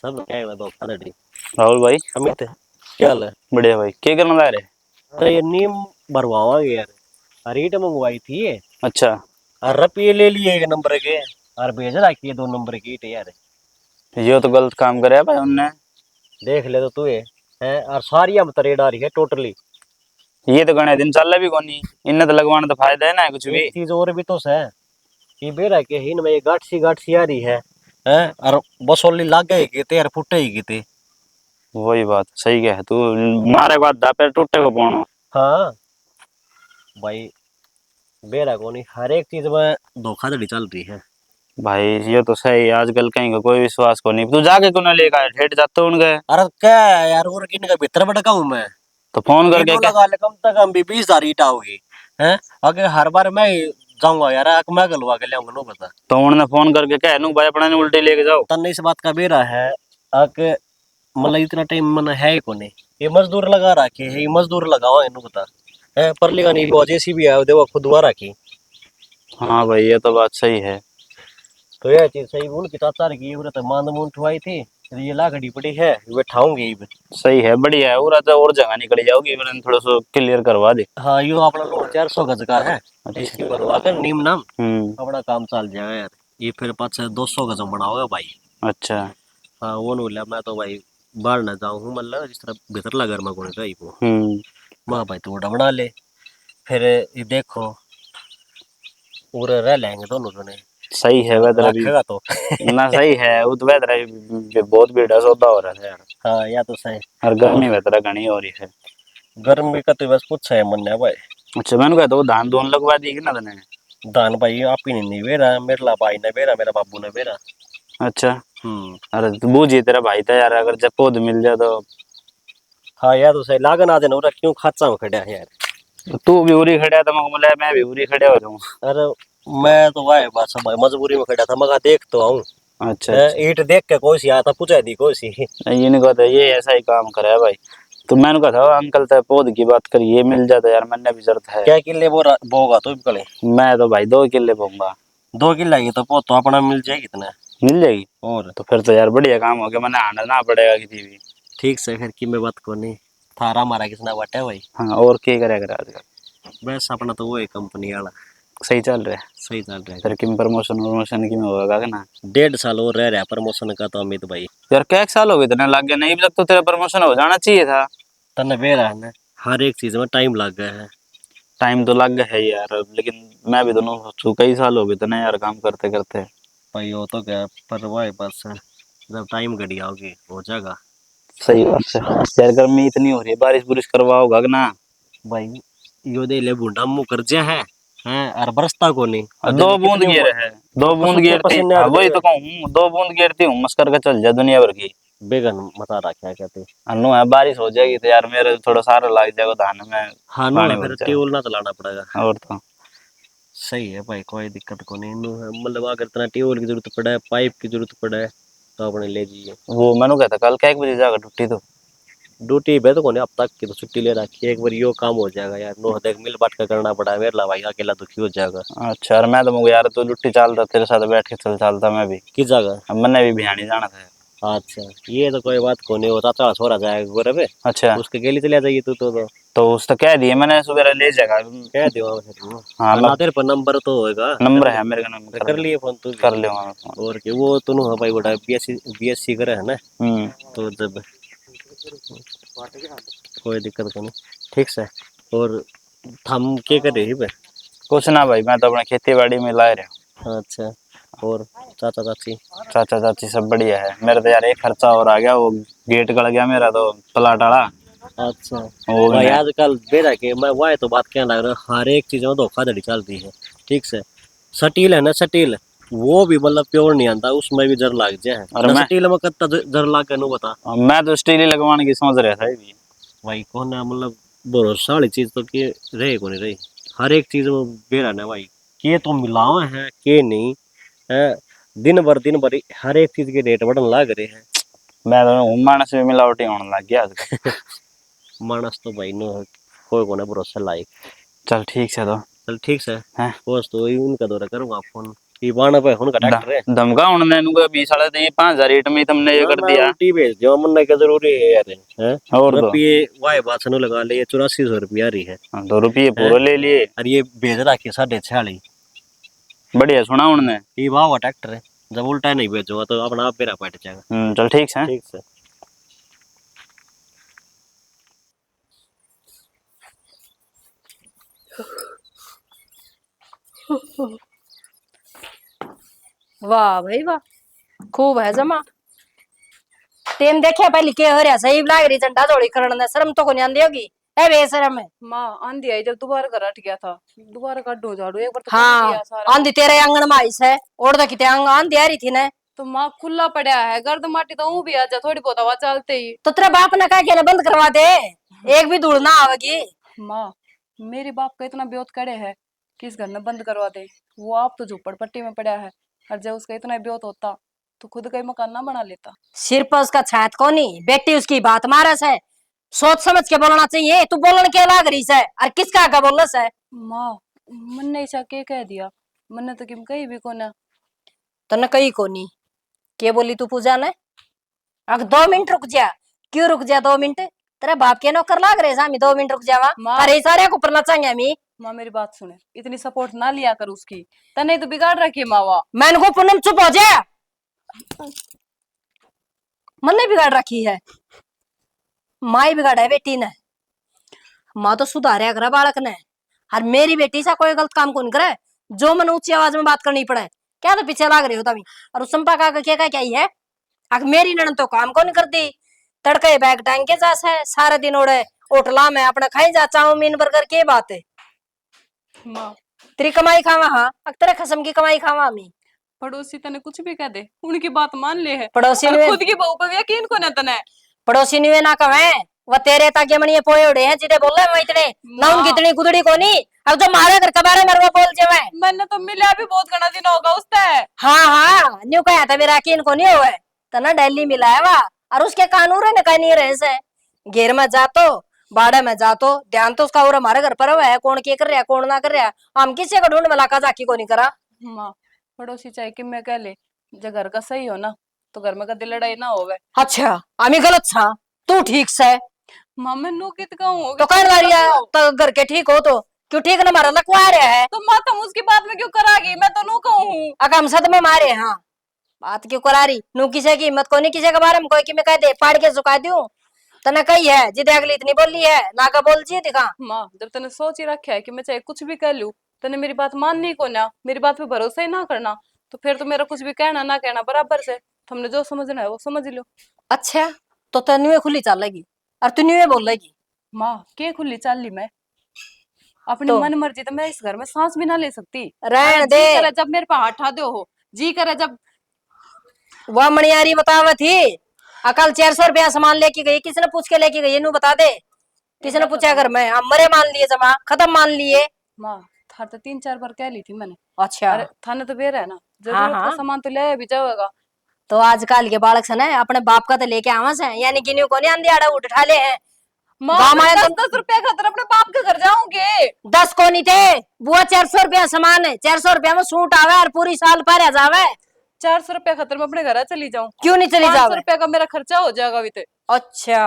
सब क्या है धोखा धड़ी। राहुल भाई अमित क्या हाल है? बढ़िया भाई, क्या करना जा रहे? अरे ये नीम भरवावांगे यार, अरे ईट मंगवाई थी ये, अच्छा, और रुपये ले लिए 1 नंबर के और भेज रखी है 2 नंबर की ईट यार। ये तो गलत काम करे भाई उनने। देख ले तो तू ये है, और सारी हम तरेड आ रही है टोटली। ये तो गणे दिन चल भी कोनी, इन्हें तो लगवाने तो फायदा है ना कुछ भी। एक चीज और भी तो है, ये बेरा के हिन में ये गाठ सी आ रही है, और बसोली लाग गई कि यार फुटे ही की वही बात सही है, तू मारे बाद दापे टूटे को पाना। हाँ भाई, बेरा को नहीं, हर एक चीज में धोखाधड़ी चल रही है भाई ये तो सही है, आजकल कहीं का कोई विश्वास को नहीं। तू जाके क्यों ना लेकर आया, ठेठ जाते उनके। अरे क्या है यार, और किन का भीतर भटका हूँ मैं। तो फोन करके वीडियो लगा ले, कम से कम भी 20,000 ईटा होगी है। अगर हर बार मैं ही जाऊंगा यार, मैं गलवा के लियाऊंगा, नो बता। तो उन्होंने फोन करके कह नू भाई अपने उल्टी लेके जाओ। तन्ने इस बात का बेरा है आके, मतलब इतना टाइम मन है ही को नहीं, ये मजदूर लगा रखे है, ये मजदूर लगाओ इन्हें बता है, पर लेगा नहीं वो जैसी भी है देखो खुद हुआ रखी। हाँ भाई ये तो बात सही है। तो यह चीज सही उनकी चाचा की मांद मूंद उठवाई थी, ये लाखड़ी पड़ी है, वे ठाऊंगी। सही है, बढ़िया है। और जगह निकल जाओगी, मैंने थोड़ा सा क्लियर करवा दे। हाँ यो अपना लोग 400 गज का है, इसकी बनवा कर नीम नाम अपना काम चल जाएगा यार। ये फिर पास 200 गज बनाओगे भाई। अच्छा। हाँ वो नूल्ला मैं तो भाई बाहर न जाऊँ हूँ, मतलब जिस तरह भीतर लगा मैं कोने चाहिए वो माँ भाई तो वो बना ले, फिर ये देखो पूरे रह लेंगे दोनों जने। सही है वेदर अभी रखेगा तो ना, सही है वो तो वेदर अभी बहुत भीड़ सौदा हो रहा है यार। हाँ या तो सही, और गर्मी वेदर घनी हो रही है। गर्मी का तो बस पूछा है मन है भाई। अच्छा, मैंने कहा तो वो धान धोन लगवा दी कि ना तने? दान भाई आप ही नहीं बेरा, मेरा भाई ने बेरा, मेरा बाबू ने बेरा। अच्छा। अरे तो बूझी तेरा भाई था यार, अगर जब पौध मिल जाए तो। हाँ यार तो सही लागन आ देना, क्यों खाचा में खड़ा है यार। तो तू भी उरी खड़ा था, मैं भी उरी खड़े हो जाऊँ। अरे मैं तो वाह बस भाई मजबूरी में खड़ा था, मगर देख तो आऊँ। अच्छा, अच्छा। ईट देख के कोई सी आता पूछा दी कोई सी। ये नहीं कहता ये ऐसा ही काम करे है भाई। तो मैंने कहा था अंकल ते पौध की बात करी, ये मिल जाता यार, मैंने भी जरूरत है। क्या किले बोगा तो कले? मैं तो भाई 2 किले बोऊंगा। 2 किले की तो पौध तो अपना मिल जाएगी कितना? मिल जाएगी। और तो फिर तो यार बढ़िया काम हो गया, मैंने आना ना पड़ेगा किसी भी। ठीक से फिर की मैं बात को नहीं थारा मारा किसना बाटे भाई। हाँ और क्या करेगा आजकल। बस अपना तो वो है कंपनी वाला। सही चल रहा है। सही चल रहा है। तेरे किम प्रमोशन की में होगा क्या ना? 1.5 साल और रह रहा प्रमोशन का तो अमित भाई। यार क्या एक साल हो गए इतने लग गया, नहीं भी तक तो तेरा प्रमोशन हो जाना चाहिए था। तन्ने बेरा है ना, हर एक चीज में टाइम लग गया है। टाइम तो लग गया है यार, लेकिन मैं भी दोनों सोचू कई साल हो गए इतने यार काम करते करते। भाई वो तो क्या, पर वही बस जब टाइम घड़ी आओगी हो जाएगा। सही बात है यार, गर्मी इतनी हो रही है, बारिश बुरिश करवाओगा कि ना? भाई यो दे ले बूंदा मुंह कर जा है और बरसता को नहीं। दो बूंद गिर है, दो बूंद गिरती, हाँ वही तो कहूँ, 2 बूंद गिरती हूँ मस करके चल जा दुनिया भर की। बेगन मता रखा कहते। अनु है, बारिश हो जाएगी तो यार मेरे थोड़ा सारा लग जाएगा धान में, हाँ नो पानी फिर भर जाएगा। ट्यूबवेल ना चलाना पड़ेगा। और तो सही है भाई, कोई दिक्कत को नहीं। मतलब अगर इतना ट्यूबवेल की जरूरत पड़े, पाइप की जरूरत पड़े तो अपने ले जाइए। वो मैंने कहता कल क्या 1 बजे जाकर टूटी तो ड्यूटी पे तो कोने अब तक की तो छुट्टी ले रखी है, एक बार यो काम हो जाएगा यार। नो देख मिल बांट कर करना पड़ा है मेरे ला भाई, अकेला दुखी हो जाएगा। अच्छा यार, मैं तो मुझे यार तू लुट्टी चालता तेरे साथ बैठ के चल चलता मैं भी। किस जगह? अब मैंने भी भियानी जाना था। अच्छा ये तो कोई बात को नहीं होता, चाचा छोरा जाएगा गोरे पे, अच्छा उसके गेली चले जाइए तू तो उस तो कह दिए मैंने सुबह ले जाएगा। कह दियो। हाँ ना तेरे पर नंबर तो होएगा, नंबर है मेरे का, नंबर कर लिए फोन तू कर लियो मैं फोन। और के वो तो है भाई बड़ा बीएससी करे है ना, तो जब कोई दिक्कत को नहीं। ठीक से। और हम क्या कर रही है? कुछ ना भाई, मैं तो अपने खेती बाड़ी में ला रहा हूँ। अच्छा और चाचा चाची सब बढ़िया है। मेरा तो यार एक खर्चा और आ गया, वो गेट गड़ गया मेरा तो प्लाट वाला। अच्छा वो भाई मैं आजकल बेरा के मैं वही तो बात कहना लग रहा, हर एक चीज में धोखाधड़ी चलती है। ठीक से। सटील है ना, सटील वो भी मतलब प्योर नहीं आता, उसमें भी जर लग जाए। और मैं सटील में कितना जर लाग के नु बता। मैं तो स्टील ही लगवाने की सोच रहा था भी। भाई कौन है मतलब भरोसा वाली चीज तो के रहे को नहीं रही, हर एक चीज में बेरा ना भाई, के तो मिलावा है के नहीं है। दिन भर हर एक चीज के रेट बढ़न लग रहे हैं। मैं तो मानस में मिलावटी होने लग गया आजकल। मानस तो भाई नो कोई को नहीं भरोसा लायक। चल ठीक से तो चल ठीक से हैं बस तो उनका दौरा करूंगा फोन। ये बाना पे उनका ट्रैक्टर है धमका उन्होंने इनको 20 साल तो ये 5,000 रेट में ही तुमने ये कर दिया। उल्टी भेज दियो, मन क्या जरूरी है यार हैं। और तो रुपये वाई बात सुनो लगा ले, 8400 रुपया रही है। 2 रुपये पूरे ले लिए। और ये भेज रखी 46.5। बढ़िया सुना उन्होंने। ये वाह ट्रैक्टर है, जब उल्टा नहीं भेजूंगा तो अपना आप बेरा पट जाएगा। चल ठीक है। ठीक से। वाह भाई वाह, खूब है जमा। तेन देखिया पहले के हो रहा, सही लाग रही झंडा जोड़ी करने ने, शर्म तो को नहीं आंदी होगी ए बेशरम है। माँ आंधी आई जब दोबारा घर हट गया था, दोबारा काटो झाड़ू एक बार तो कर हाँ दिया सारा। आंधी तेरे आंगन में आई से, और तो किते आंधी आ रही थी ना। तो माँ खुला पड़ा है, गर्द माटी तो ऊ भी आ जा, थोड़ी बहुत हवा चलते ही। तो तेरे बाप ने कहा कि बंद करवा दे, एक भी धूल ना आवेगी। माँ मेरे बाप का इतना ब्योत करे है कि इस घर में बंद करवा दे। वो आप तो झोपड़पट्टी में पड़ा है, और जब उसका इतना ब्योत होता तो खुद का ही मकान ना बना लेता। सिर पर उसका छात को नहीं, बेटी उसकी बात मारस है, सोच समझ के बोलना चाहिए। तू बोलन के लाग रही है और किसका आगे बोलस है? माँ मन ने ऐसा के कह दिया, मन ने तो किम कही भी कोना। तने कही को नहीं के बोली तू पूजा ने? अग 2 मिनट रुक जा। क्यों रुक जा 2 मिनट? तेरे बाप के नौकर लाग रहे सामी, 2 मिनट रुक जावा। माँ अरे सारे को परना चाहेंगे मी। माँ मेरी बात सुने, इतनी सपोर्ट ना लिया कर उसकी, तने तो बिगाड़ रखी है मावा। मैंने को पूनम चुप हो जा, मन ने बिगाड़ रखी है, माई बिगाड़ा है बेटी ने। माँ तो सुधारे करे बालक ने, और मेरी बेटी सा कोई गलत काम कौन करे जो मन ऊंची आवाज में बात करनी पड़े। क्या तो पीछे लाग रही हो तभी। और उस संपा का क्या ही है, अगर मेरी ननद तो काम कौन करती, तड़के बैग टांग के जास है सारे दिन ओढ़े होटला में अपने खाई जा चाउमीन बर्गर, के बात है। माँ तेरी कमाई खावा, हाँ तेरे खसम की कमाई खावा मी। पड़ोसी तने कुछ भी कह दे, उनकी बात मान ले है, पड़ोसी और ने खुद की बहू पे यकीन को ना तने। पड़ोसी ने ना कहे वो तेरे ताके मणिये पोए उड़े हैं जिदे बोले मैं इतने ना उनकी इतनी गुदड़ी को नहीं। अब तो मारे घर के बारे में वो बोल जे मैंने तो मिला भी बहुत घना दिन होगा उससे। हाँ हाँ न्यू कहा था मेरा यकीन को नहीं हुआ तो ना दिल्ली मिला है वह, और उसके कानून ने कहीं नहीं रहे से। घेर में जा तो बाड़े में जा तो ध्यान तो उसका और हमारे घर पर है, कौन क्या कर रहा कौन ना कर रहा, हम किसी को ढूंढ मिला का जाकी को नहीं करा। माँ पड़ोसी चाहे कि मैं कह ले, जब घर का सही हो ना तो घर में कभी लड़ाई ना होवे। अच्छा हमें गलत था, तू ठीक से माँ मैं नो कित कहूँ तो कर तो घर के ठीक हो तो क्यों ठीक ना मारा लखवा रहे है तो माँ तुम उसकी बात में क्यों करागी? मैं तो नू कहूँ। अकम सद में मारे हाँ बात क्यों करा रही नू किसे की हिम्मत को नहीं किसी के बारे में कोई कि मैं कह दे फाड़ के सुखा दूं तने कही है जिदे अगली इतनी बोली है ना का बोल जी दिखा माँ जब तने सोच ही रखा है कि मैं चाहे कुछ भी कर लूं, तने मेरी बात माननी को ना, मेरी बात पे भरोसा ही ना करना, तो फिर तो मेरा कुछ भी कहना ना कहना बराबर से। तुमने जो समझना है वो समझ लो। अच्छा तो तेन खुली चलेगी और तू न्यू बोलेगी माँ के खुली चाल ली मैं अपनी तो मन मर्जी, तो मैं इस घर में सांस भी ना ले सकती। रहने मेरा दे जी करे जब मेरे पे हाथ उठा दो हो, जी करे जब। वह मणियारी बतावा थी अकल 400 रुपया सामान लेके गई किसने पूछ के लेके गई नू बता दे किसने मैं पूछा बताऊं घर में हम मरे मान लिए जमा खत्म मान लिए माँ, थार तो 3-4 बार कह ली थी मैंने। अच्छा अरे थाने तो बेरा है ना, हाँ जरूरत का हाँ सामान तो ले भी जाओगा। तो आजकल के बालक से ना अपने बाप का तो लेके आवा से यानी कि न्यू को नहीं आंधी आड़ा उठा ले हैं माँ गाँव मैं में 10-10 रुपया खातर अपने बाप के घर जाऊंगे। 10 को नहीं थे बुआ 400 रुपया सामान है 400 रुपया में सूट आवे और पूरी साल पर जावे 400 रुपया खातर मैं अपने घर चली जाऊं, क्यों नहीं चली 500 जावे रुपया का मेरा खर्चा हो जाएगा अभी। अच्छा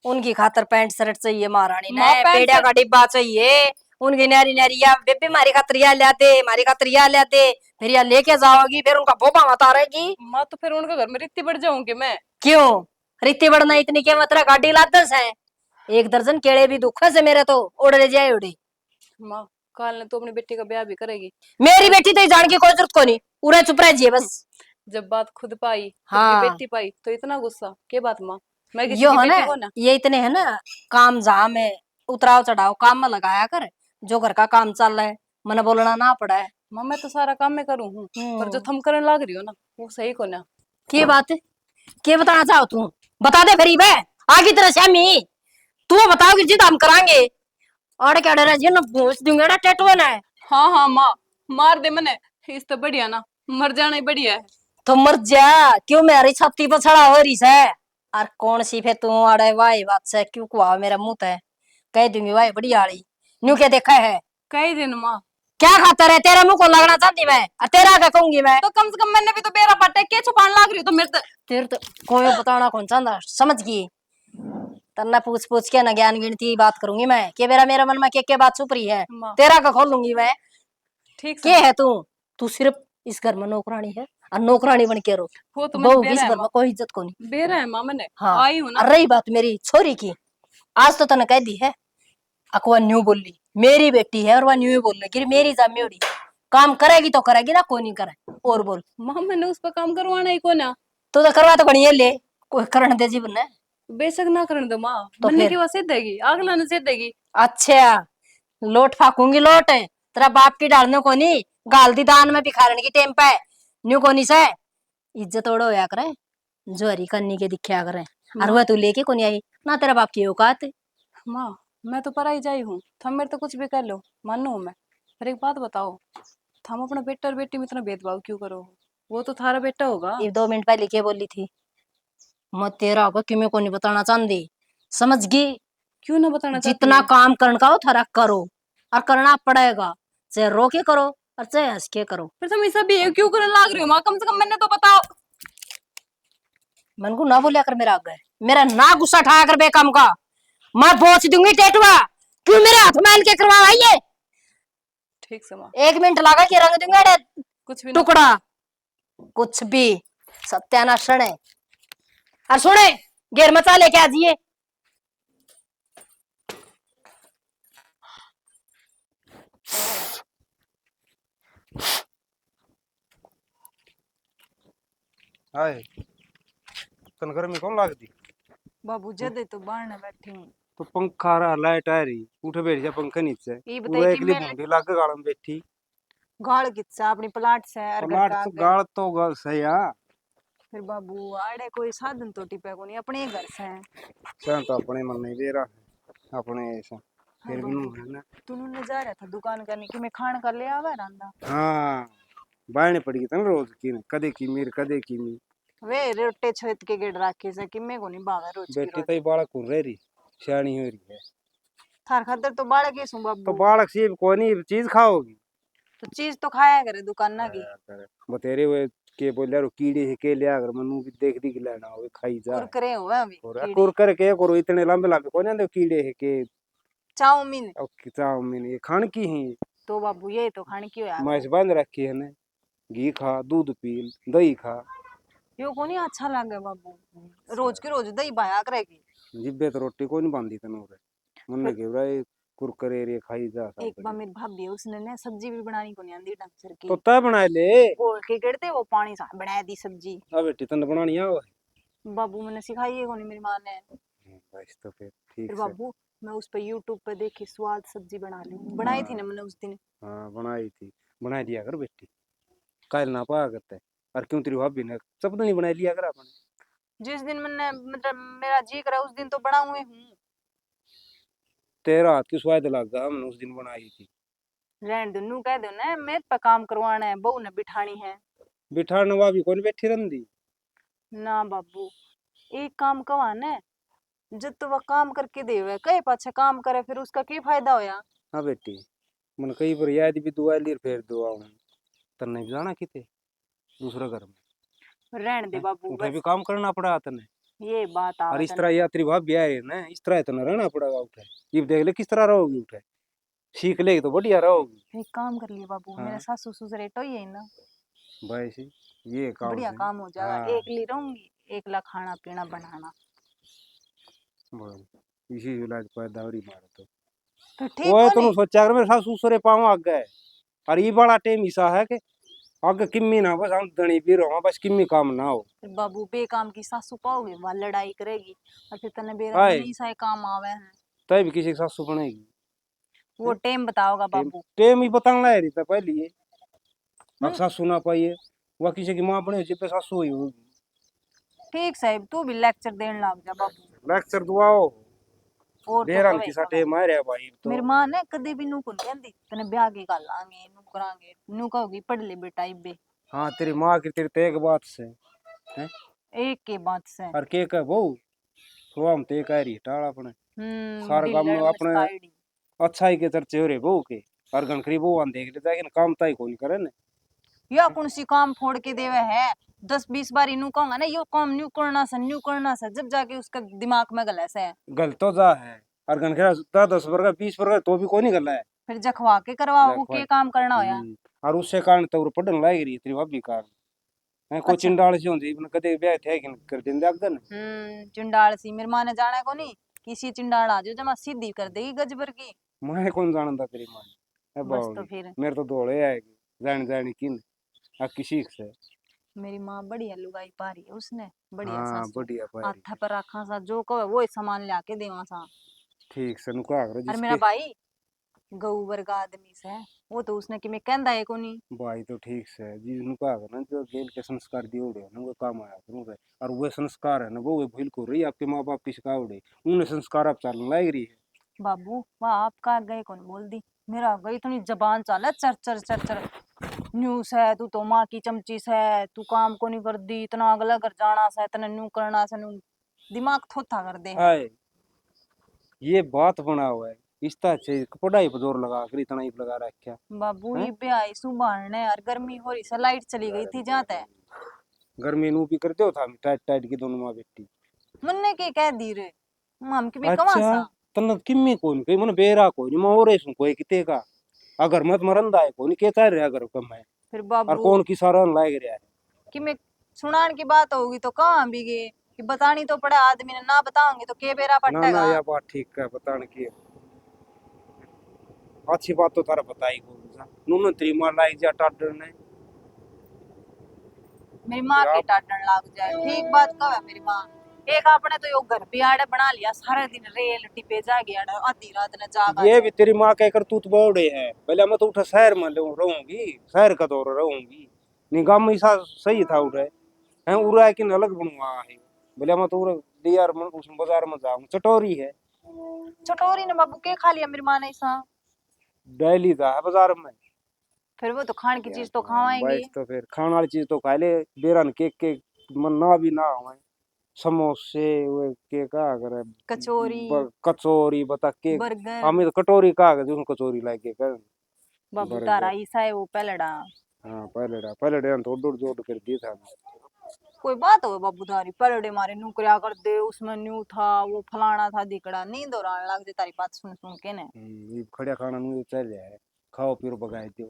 उनकी खातर पैंट शर्ट चाहिए महारानी माँ ने पैंट पेड़िया शर्ट का डिब्बा चाहिए उनकी नारी नारी या बेबे मारी खातर या लाते मारी खातर या लाते फिर या लेके जाओगी फिर उनका भोपा मत रहेगी माँ तो फिर उनके घर में रित्ती बढ़ जाऊंगी मैं। क्यों रित्ती बढ़ना इतनी क्या मतलब गाड़ी लादस है 1 दर्जन केड़े भी दुख से मेरे तो उड़ ले जाए उड़ी माँ कल ने तो अपनी बेटी का ब्याह भी करेगी। मेरी बेटी तो जान की कोई जरूरत को नहीं उड़े चुप रह जिए बस जब बात खुद पाई खुद की हाँ बेटी पाई तो इतना गुस्सा के बात माँ, मैं किसी यो की है ना बेटी को ना। ये इतने है ना काम जहाँ में उतराव चढ़ाव काम में लगाया कर जो घर का काम चल रहा है मन बोलना ना पड़ा है माँ मैं तो सारा काम मैं करूँ हूँ, पर जो थम करने लग रही हो ना वो सही को ना। के बात है के बताना चाहो तू बता दे गरीब है आगे तरह श्यामी तू बताओ कि जिद हम करांगे और क्या डर है जी ना पूछ दूंगा ना टेटुआ ना है हाँ हाँ माँ मार दे मने, इस तो बढ़िया ना, मर जाना ही बढ़िया है। तो मर जा क्यों मेरी छाती पर चढ़ा हो रही है और कौन सी फे तू अड़े वाई बात से क्यों कुआ मेरा मुंह है कह दूंगी वाई बढ़िया वाली न्यू क्या देखा है कई दिन माँ क्या खाता है तेरा मुंह को लगना चाहती मैं और तेरा क्या कहूंगी मैं तो कम से कम मैंने भी तो बेरा पट्टे के छुपाने लग रही हो तो मेरे तो। तेरे तो कोई बताना कौन चाहता समझ गई तन्ना पूछ पूछ के ना ज्ञान गिनती बात करूंगी मैं कि मेरा मेरा मन में के बात छुप रही है माँ तेरा का खोल लूंगी मैं ठीक के से है तू तू सिर्फ इस घर में नौकरानी है और नौकरानी बन के रो वो तो मैंने बहू की इस बेरा है घर में माँ, कोई इज्जत को नहीं बेरा है माँ मैंने हाँ आई हूँ ना। और रही बात मेरी छोरी की आज तो तने कह दी है अकवा न्यू बोली मेरी बेटी है और वह न्यू बोल रही मेरी जमीड़ी काम करेगी तो करेगी ना कोई नहीं करे और बोल माँ मैंने उस पर काम करवाना ही को ना। तू तो करवा तो बढ़िया ले कोई करण दे जीवन है बेशक ना करने दो माँ, तो मैंने फिर? की वसीयत देगी अगला ने सीध देगी। अच्छा लोट फाकूंगी लोट तेरा बाप की डालने को नहीं गाल दी दान में भिखारन की टेम पे न्यू को नहीं से इज्जत ओड़ो होया करे जो हरी कन्नी के दिखया करे और वह तू लेके को नहीं आई ना तेरा बाप की औकात है। माँ मैं तो पराई जाई हूँ, थम मेरे तो कुछ भी कर लो मानो हूँ मैं, पर एक बात बताओ, थम अपना बेटा और बेटी में इतना भेदभाव क्यों करो? वो तो थारा बेटा होगा। ये 2 मिनट पहले क्या बोली थी मैं तेरा होगा कि मैं को नहीं बताना चाहती समझ गई क्यों ना बताना चाहती जितना हो? काम करने का हो थारा करो और करना पड़ेगा चाहे रो के करो और चाहे हंस के करो फिर तुम ऐसा भी क्यों करने लग रही हो माँ? कम से कम मैंने तो बताओ। मन को ना बोलिया कर मेरा आगे मेरा ना गुस्सा उठाया कर बेकम का मैं बोच दूंगी टेटुआ क्यों मेरे हाथ में इनके करवा ये ठीक से माँ 1 मिनट लगा के रंग दूंगा अरे कुछ भी ना। टुकड़ा कुछ भी सत्यानाश है और सुने घेर मचा लेके आ जाइए हाय तन घर में कौन लागती बाबू जदे तो बाहर बैठी हूँ। तो पंखा रहा लाइट आ रही उठे बैठ जा पंखा नीचे ये पूरा बताइए कि एकली मैं बूंदी लाग गाल में बैठी गाड़ किस्सा अपनी प्लाट से और घर प्लाट का तो आगे। गाल तो गाल सही आ फिर बाबू आड़े कोई साधन तो टिपे को नहीं अपने ही घर से है। सन तो अपने मन नहीं दे रहा है अपने ऐसा हाँ फिर भी बाबू नू है ना तूने जा रहा था दुकान करने की मैं खान कर ले आवा रंदा हाँ बायने पड़ी तन रोज की न कदे की मीर कदे की मी वे रोटे छेत के गेट राखे से कि मैं को नहीं भावे रोज की बेटी रोज तो बालक हो रही सियानी हो रही है थार खातर तो बाड़े के सु तो बाबू बालक से कोई चीज खाओगी तो चीज तो खाया करे दुकान ना की बतेरे हुए के बोले रो कीड़े है के लिया अगर मनु भी देख दी लेना हो खाई जा कुरकुरे हुए अभी और कीड़े। कुर कर के करो इतने लंबे लंबे कोने दे कीड़े है के चाउमीन ओके चाउमीन ये खान की ही तो बाबू ये तो खाने की हो मैच बंद रखी है ने घी खा दूध पी दही खा यो को नहीं अच्छा लगे बाबू रोज की रोज दही बाया करेगी जिब्बे तो रोटी को नहीं बांधी तन और मन के भाई कुरकुरे रे खाई जा एक सब बार मेरी भाभी है, उसने ना सब्जी भी बनानी को नहीं आंदी ढंग से की तो तय बना ले घोल के गिरते वो पानी सा बना दी सब्जी अब बेटी तन बनानी आओ बाबू मैंने सिखाई है को नहीं मेरी माँ ने बस तो फिर ठीक फिर से बाबू मैं उस पर यूट्यूब पे देखी स्वाद सब्जी बना ली बनाई थी ना मैंने उस दिन हाँ बनाई थी बना दिया कर बेटी काल ना पा करते और क्यों तेरी भाभी ने सब नहीं बना लिया कर आपने जिस दिन मैंने मतलब मेरा जी करा उस दिन तो बनाऊंगी हूँ तेरा हाथ की स्वाद लगा हमने उस दिन बनाई थी रहने दो नू कह दो ना मेरे पे काम करवाना है बहू ने बिठानी है बिठाने भाभी कौन बैठी रंदी ना बाबू एक काम कवा ना जब तो वह काम करके देवे कई पाछे काम करे फिर उसका की फायदा होया हाँ बेटी मन कई बार याद भी दुआ ली फिर दुआ तन्ने भी जाना किते दूसरा घर में रहने दे हैं? बाबू उठे भी बस काम करना पड़ा तने ये बात और आवत इस तरह यात्री भाभी आ रही ना इस तरह तो न रहना पड़ेगा उठे ये देख ले किस तरह रहोगी उठे सीख लेगी तो बढ़िया रहोगी एक काम कर लिए बाबू मेरे हाँ सासू ससुर तो ही है ना भाई सी ये काम बढ़िया है काम हो जाएगा हाँ एक ली रहूंगी एकला खाना पीना बनाना बोल इसी इलाज पैदा हो रही मारे तो ठीक ओए हो तू नहीं सोचा कर मेरे सासू ससुरे पाँव आगे है और ये बड़ा टेम ऐसा है कि आगे किम्मी ना बस हम धनी पी रहा बस किम्मी काम ना हो फिर बाबू बेकाम की सासू पाओगे वह लड़ाई करेगी और फिर तने बेरा आए नहीं सा काम आवे हैं तय भी किसी की सासू बनेगी वो टेम बताओगा टेम बाबू टेम ही बताना है रही था पहले ये अब हम्म, सासू ना पाइए वह किसी की माँ बने जिस पे सासू हुई होगी ठीक साहब तू भी लेक्चर देने लग जा बाबू लेक्चर दुआओ और तो बेरन कवे की कवे साटे मारे भाई तो मेरी माँ ने कदी भी नू को नहीं कहती तने ब्याह की गल आंगे नू करांगे नू कहोगी पढ़ ले बेटा इबे हाँ तेरी माँ की तेरी तो एक बात से हैं एक के बात से और के कह बहु तो हम ते कह रही टाल अपने सारे काम डिल्लर में अपने मस्ताइडी अच्छाई के चर्चे हो रहे बहु के और गणखरी बहु आन देख लेता है कि काम ताई को नहीं करे ना या कौन सी काम फोड़ के देवे है 10-20 बार इनू कहूंगा ना यो काम न्यू करना सा जब जाके उसका दिमाग में गले से गल तो जा है और गणखरा 10 वर्ग 20 वर्ग तो भी कोई नहीं गला है फिर जखवा के करवाओ देख भाई के काम करना होया और उससे कारण तो पढ़ने लायक रही तेरी भाभी कारण है कोई अच्छा चिंडाल सी होती कदे ब्याह थे कि कर देंगे अगन चिंडाल सी मेरी माँ ने जाना को नहीं किसी चिंडाल आ जाओ जमा सीधी कर देगी गजबर की मैं कौन जानता तेरी माँ है बस तो बावली फिर मेरे तो दौड़े आएगी जान जानी किन आ किसी से मेरी माँ बढ़िया लुगाई पा रही है उसने बढ़िया हाँ सासू बढ़िया पारी हाथा पर रखा सा जो कहे वो ही सामान लाके देवा सा ठीक से नुका करो और मेरा जिसके भाई गऊ वर्गा आदमी से है वो तो उसने कि मैं कहंदा है को नहीं भाई तो ठीक से जिस नुका करो ना जो गेल के संस्कार दिए उड़े ना वो काम आया करूँ रे और वो संस्कार है ना वो भूल को रही आपके माँ बाप की सिखा उड़े उन्हें संस्कार आप चालन लायक रही है बाबू वाह आपका गए कौन बोल दी मेरा गई इतनी जबान चाल चर चर चर चर न्यूज है तू तो माँ की चमची से तू काम को नहीं कर दी इतना अगला घर जाना से इतना न्यू करना से न्यू दिमाग थोथा कर दे है आए ये बात बना हुआ है इस तरह से पढ़ाई पर जोर लगा कर इतना ही लगा रखा बाबू है ये पे आई सुबह ने यार गर्मी हो रही से लाइट चली गई थी जाते है गर्मी नू भी करते हो था टाइट टाइट की दोनों माँ बेटी मुन्ने के कह दी रे मम की भी कमा अच्छा सा तन किम्मी कोनी कई मन बेरा कोनी मोरे सु कोई किते का अगर मत मरंदा है कोनी के चाह रहा अगर कम है फिर और बाबू कौन की सारा लायक रहा है कि मैं सुनान की बात होगी तो कहाँ भी गए कि बतानी तो पड़ा आदमी ने ना बताओगे तो के बेरा ना ना पट्टेगा यह बात ठीक है बताने की अच्छी बात तो थारा बताई को नून तेरी मां लायक जा टाडर ने मेरी माँ के टाटन लग जाए ठीक बात कह है मेरी माँ एक आपने तो यो घर भी आड़े बना लिया सारे दिन रेल टिपे जा गया आधी रात ने जागा ये भी तेरी माँ कहकर तू तो बौड़े है पहले मैं तो उठा शहर में रहूंगी शहर का दौर रहूंगी निगाह में ऐसा सही था उठे हैं उरा कि अलग बनवा है बोले मैं तो डीआर में उस बाजार में जाऊं चटोरी है चटोरी ने बाबू के खा लिया मेरी माँ ने ऐसा डेली जा है बाजार में फिर वो तो खाने की चीज तो खावाएंगे बाइक तो फिर खाने वाली चीज तो खा ले बेरन के मन ना भी ना हो समोसे वो के का करे कचौरी कचौरी बता के बर्गर हमें तो कटोरी का जो कचौरी लाके कर बाबू बर्गर तारा ईसा है वो पहलड़ा हाँ पहले डा तो जोड़ जोड़ कर दिया था कोई बात हो बाबू तारी पलड़े मारे नू करया कर दे उसमें न्यू था वो फलाना था दिकड़ा नींद और आने लग जाए तारी बात सुन सुन के ने। ये खड़िया खाना नु चल रहा है, खाओ पियो बगाए दो।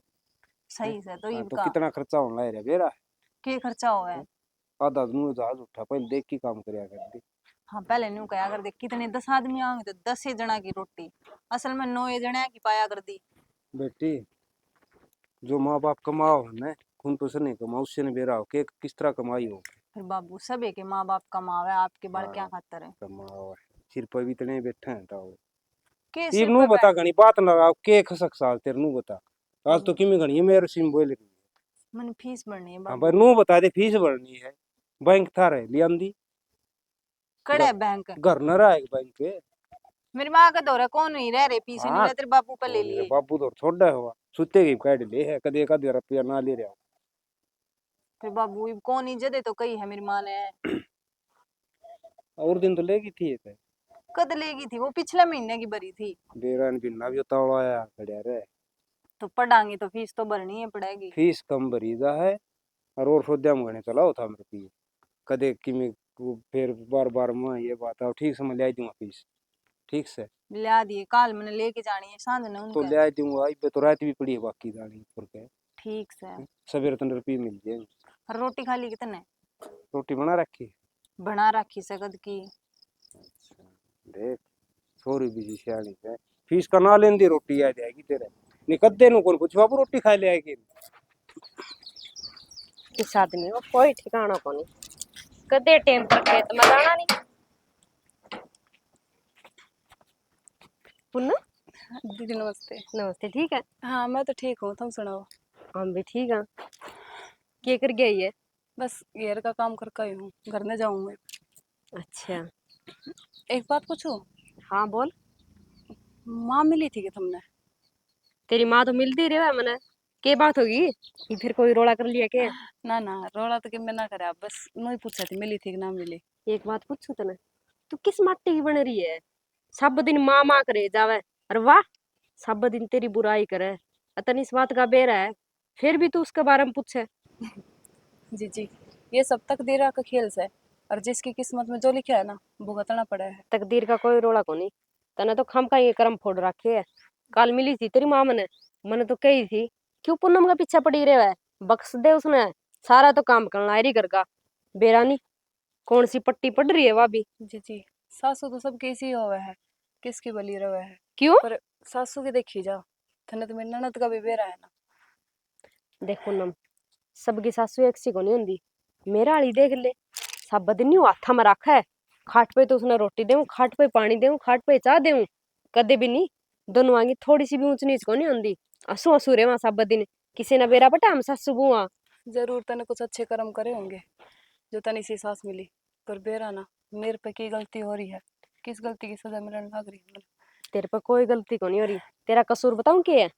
सही से तो हाँ, ईब तो का कितना खर्चा होने लग रहा बेरा, के खर्चा हो है। आधा नु जहाज उठा पहले देख के काम करया कर दे। हाँ पहले न्यू कया कर दे कितने 10 आदमी आएंगे तो 10 जना की रोटी, असल में 9 जना की पाया कर दी। बेटी जो माँ बाप कमाओ है ना खून तो से नहीं कमाओ उससे नहीं बेरा हो के किस तरह कमाई हो। फिर बाबू सभी के माँ बाप कमावे आपके बाल क्या हाँ, खातर है। कमाओ है। सिर पर भी इतने बैठे हैं तो के तीर सिर नु पे बता घनी बात ना लगाओ के खसक साल तेरे नु बता आज तो किमी घनी है मेरे सिम बोले। मन फीस भरनी है हाँ बाबू। पर नु बता दे फीस भरनी है बैंक था रहे लियांदी कड़े बैंक घर न रहा है बैंक के। मेरी माँ का दौरा कौन नहीं रह रहे पीछे नहीं हाँ, रहे तेरे बाबू पे ले मेरे लिए। बाबू तो छोड़ा हुआ सुते की काट ले है कदे कदे रुपया ना ले रहा। फिर बाबू इब कौन इज्जत है तो कही है मेरी माँ ने। और दिन तो लेगी थी ये कद लेगी थी वो पिछले महीने की भरी थी। बेरान भी ना भी उतावला आया खड़िया रे। तो पढ़ांगी तो फीस तो भरनी है पड़ेगी। फीस कम भरी जा है और सोद्या में गणे चलाओ था मेरे पी कदे कि मैं फिर बार बार मैं ये बात है ठीक समझ ले दूंगा फीस ठीक से लिया दिए काल मैंने लेके जानी है सांझ ने तो उनका। ले दूंगा इब तो रात भी पड़ी है बाकी जानी पर के ठीक से। सवेरे तो रुपये मिल जाएंगे। और रोटी खा ली कितने रोटी बना रखी बना रखी सकद की। देख छोरी भी सियानी है फीस का ना लेंदी रोटी आ जाएगी तेरे निकद्दे नु कौन पूछ बाबू रोटी खा ले आएगी। इस आदमी को कोई ठिकाना को नहीं, कदे टेम पर खेत में जाना नहीं। पुन्ना दीदी नमस्ते। नमस्ते, ठीक है? हाँ मैं तो ठीक हूँ, तुम सुनाओ। हम भी ठीक हैं। क्या कर गई है? बस घेर का काम करके आई हूँ, घर में जाऊँ मैं। अच्छा, एक बात पूछूं? हाँ बोल। माँ मिली थी कि तुमने? तेरी माँ तो मिलती रहे मैंने, के बात होगी? ये फिर कोई रोड़ा कर लिया क्या? ना ना रोला तो कि मैं ना करे, बस नहीं पूछा थी मिली थी कि ना मिली। एक बात पूछू तने, तू किस माटी की बन रही है? सब दिन माँ माँ करे जावे, अरे वाह, सब दिन तेरी बुराई करे, अतन इस बात का बेरा है, फिर भी तू उसके बारे में पूछे। जी जी, ये सब तकदीर का खेल से, और जिसकी किस्मत में जो लिखा है ना भुगतना पड़ा है। तकदीर का कोई रोड़ा को नहीं, तने तो खम का ये कर्म फोड़ रखे है। कल मिली थी तेरी माँ मैंने तो कही थी क्यों पूनम का पीछा पड़ी रहे है, बख्श दे उसने, सारा तो काम करना है घर का। बेरानी कौन सी पट्टी पड़ रही है भाभी? जी जी, सासू तो सब कैसी होवे है, किसकी बली रवे है। क्यों? पर सासू की देखी जा, थने तो मेरी ननद का भी बेरा है ना। देख पूनम, सबकी सासू एक सी को नहीं होंगी। मेरा आली देख ले, सब दिन यूं हाथा में रखा है, खाट पे तो उसने रोटी देऊं, खाट पे पानी देऊं, खाट पे चाह देऊं, कदे भी नहीं। दोनों आगे थोड़ी सी भी ऊंच नीच को नहीं होंगी, असू असू रे वहां सब दिन। किसी ने बेरा बटा हम सासू बुआ। जरूर तने कुछ अच्छे कर्म करे होंगे जो तनी सी सास मिली, पर बेरा ना मेरे पे की गलती हो रही है, किस गलती की सजा मिलने लग रही है। तेरे पर कोई गलती को नहीं हो रही, तेरा कसूर बताऊं क्या है?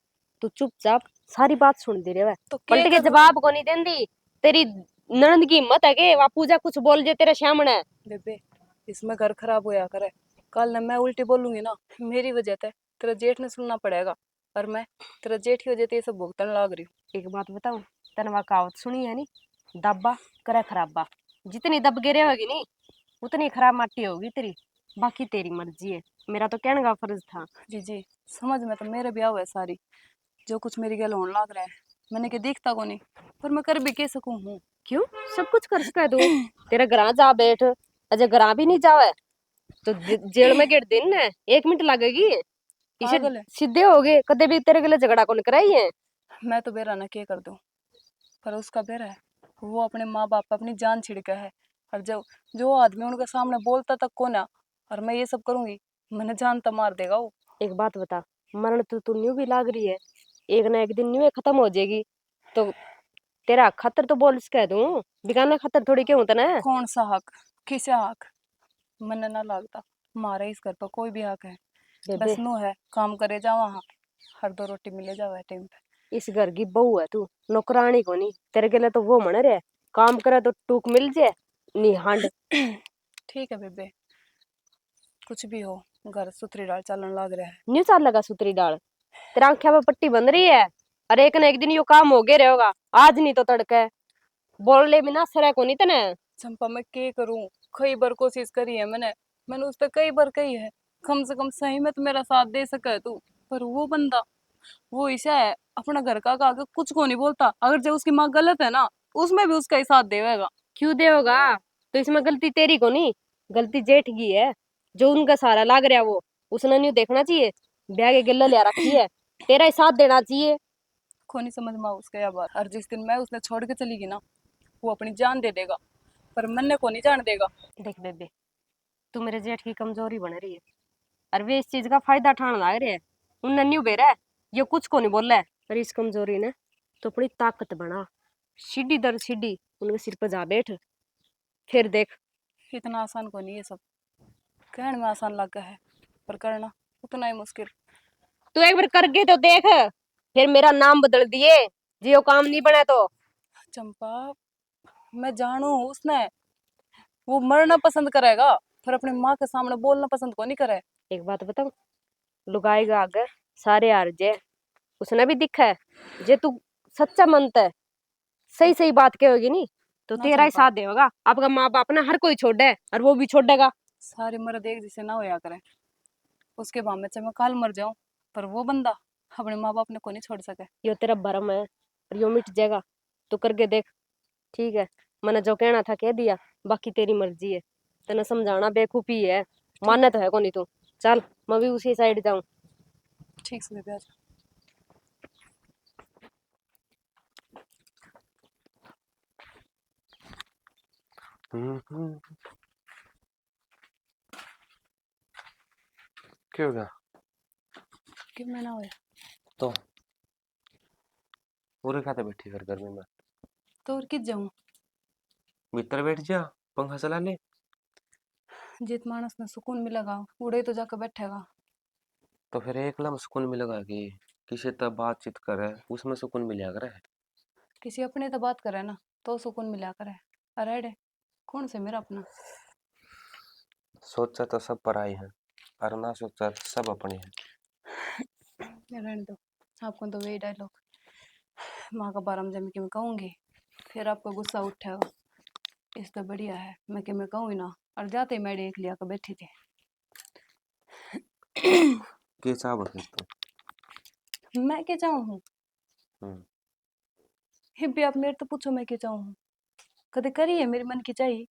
तू चुपचाप सारी बात सुन दे रहे, तो पलट के जवाब को नहीं देंदी। तेरी ननद की हिम्मत है के वहाँ पूजा कुछ बोल जे तेरे सामने? बेबे इसमें घर खराब होया करे, कल न मैं उल्टी बोलूंगी ना मेरी वजह से तेरा जेठ ने सुनना पड़ेगा, और मैं तेरा जेठ की वजह से ये सब भुगतने लग रही हूँ। एक बात बताऊं, तने वहाँ कहावत सुनी है नी, दब्बा करे खराबा। जितनी दब गिरे होगी नी उतनी खराब माटी होगी तेरी। बाकी तेरी मर्जी है, मेरा तो कहने का फर्ज था। जी जी, समझ में तो मेरे भी आवे सारी, जो कुछ मेरी गल होने लग रहा है मैंने के दिखता को नहीं, पर मैं कर भी कह सकूं हूँ। क्यों? सब कुछ कर सका तू, तेरा घर जा बैठ, अजय घर भी नहीं जावे तो जेल में गिर दिन ने 1 मिनट लगेगी। इसे पागल है। सीधे हो गए, कदे भी तेरे गले झगड़ा कौन कराई है? मैं तो बेरा ना क्या कर दूं, पर उसका बेरा है, वो अपने माँ बाप पे अपनी जान छिड़का है, और जो जो आदमी उनके सामने बोलता तक को ना, और मैं ये सब करूंगी मैंने जान तो मार देगा वो। एक बात बता, मरण तो न्यू भी लाग रही है, एक ना एक दिन न्यू खत्म हो जाएगी, तो तेरा खतर तो बोल कह दूं, बिगाना खतर थोड़ी क्यों होता ना। कौन सा हक, किसे हक, मन ना लगता, हमारे इस घर पर कोई भी हक है, बेबे बस नू है काम करे जा वहाँ, हर 2 रोटी मिले जावे टाइम पे। इस घर की बहू है तू, नौकरानी को नहीं, तेरे के लिए तो वो मन रहे, काम करे तो टूक मिल जाए नी हांड। ठीक है बेबे, कुछ भी हो घर सुथरी डाल चलन लग रहा है। न्यू चाल लगा सुतरी डाल, तेरा आंखें पे पट्टी बन रही है, अरे एक ना एक दिन यो काम हो गए रहेगा, आज नहीं तो तड़के। बोल ले बिना सरे को नहीं तने। चंपा मैं के करूं? कई बार कोशिश करी है मैंने उस पर कई बार कही है, कम से कम सही में तो मेरा साथ दे सके तू। पर वो बंदा, वो ऐसा है, अपना घर का आगे कुछ को नहीं बोलता। अगर जो उसकी माँ गलत है ना, उसमें भी उसका ही साथ देगा। क्यों देगा? तो इसमें गलती तेरी को नहीं, गलती जेठ की है। जो उनका सारा लाग रहा वो उसने नहीं देखना चाहिए, ब्याह के गिल्ला ले रखी है, तेरा ही साथ देना चाहिए। को नहीं समझ में उसका यह बात। और जिस दिन मैं उसने छोड़ के चली गई ना, वो अपनी जान दे देगा, पर मन्ने को नहीं जान देगा। देख बेबे, तू मेरे जेठ की कमजोरी बन रही है, और वे इस चीज का फायदा उठाने लग रहे हैं। उन न्यू बेरा है, ये कुछ को नहीं बोल रहा है। पर इस कमजोरी ने तो अपनी ताकत बना, सीढ़ी दर सीढ़ी उनके सिर पर जा बैठ, फिर देख। इतना आसान को नहीं है सब, कहने में आसान लगा है, पर करना उतना ही मुश्किल। तू एक बार करके तो देख, फिर मेरा नाम बदल दिए जियो काम नहीं बने तो। चंपा, मैं जानू उसने, वो मरना पसंद करेगा, पर अपनी माँ के सामने बोलना पसंद को नहीं करे। एक बात बताऊं, लुगाएगा आगे सारे हार जे, उसने भी दिखा है। जे तू सच्चा मनता है, सही सही बात कहोगी नहीं, तो ना तेरा ही चंपा, साथ देगा। आपका माँ बाप ना हर कोई छोड़े, और वो भी छोड़ेगा। सारे मर्द एक जैसे ना होया करे। उसके बाद में चाहे मैं काल मर जाऊं, पर वो बंदा अपने माँ बाप ने को नहीं छोड़ सके। यो तेरा भरम है, और यो मिट जाएगा। तू करके देख, ठीक है? मैंने जो कहना था कह दिया, बाकी तेरी मर्जी है। तेने समझाना बेवकूफी है, मानना तो है को नहीं तू। चल, मैं भी उसी साइड जाऊं। ठीक से बेबी, आजा। क्या होगा? कि मैं ना होया तो पूरे खाते बैठी फिर गर्मी में, तो और किस जाऊं? भीतर बैठ जा, पंखा चला ले। जित मानस ने सुकून मिलेगा, उड़े तो जाकर बैठेगा। तो फिर एक लम्हा सुकून मिलेगा कि किसी तब बातचीत करे, उसमें सुकून मिला करे। किसी अपने तो बात करे ना, तो सुकून मिला करे। अरे कौन से मेरा अपना? सोचा तो सब पराई है, और ना सोचा तो सब अपने हैं। रहने दो, आपको तो वही डायलॉग माँ का बारम जमी के मैं कहूंगी, फिर आपको गुस्सा उठेगा। इस तो बढ़िया है मैं कि मैं कहूँ ही ना, और जाते ही मैंने एक लिया कर बैठी थी। के चाह फिर तो। मैं क्या चाहूँ हूँ? हम्म, फिर भी आप मेरे तो पूछो मैं क्या चाहूँ हूँ? कदे करी है मेरे मन की चाहिए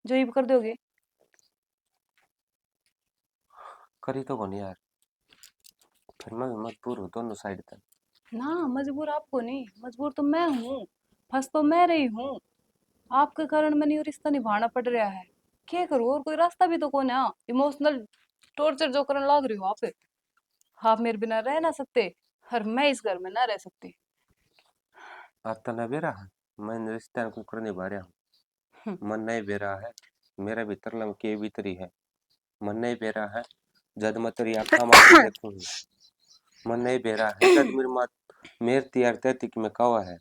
जो ये कर दोगे? करी तो कौन यार, फिर मैं भी मजबूर हूँ दोनों साइड तक। ना मजबूर आपको नहीं, मजबूर तो मैं हूँ। फंस तो मैं रही हूँ, आपके कारण मैंने ये रिश्ता निभाना पड़ रहा है। क्या करूँ, और कोई रास्ता भी तो कौन है? इमोशनल टॉर्चर जो करने लग रही हो आप मेरे बिना रह ना सकते, और मैं इस घर में ना रह सकती। आता ना बेरा है, मैं रिश्ते को कर नहीं पा रहा हूँ। मन नहीं बेरा है, मेरे भीतर लम के भीतरी है। मन नहीं बेरा है, जद मैं तेरी आँखा मार के देखूंगी। मन नहीं बेरा है, जद मेरी माँ मेरे तैयार तैती कि मैं कवा है।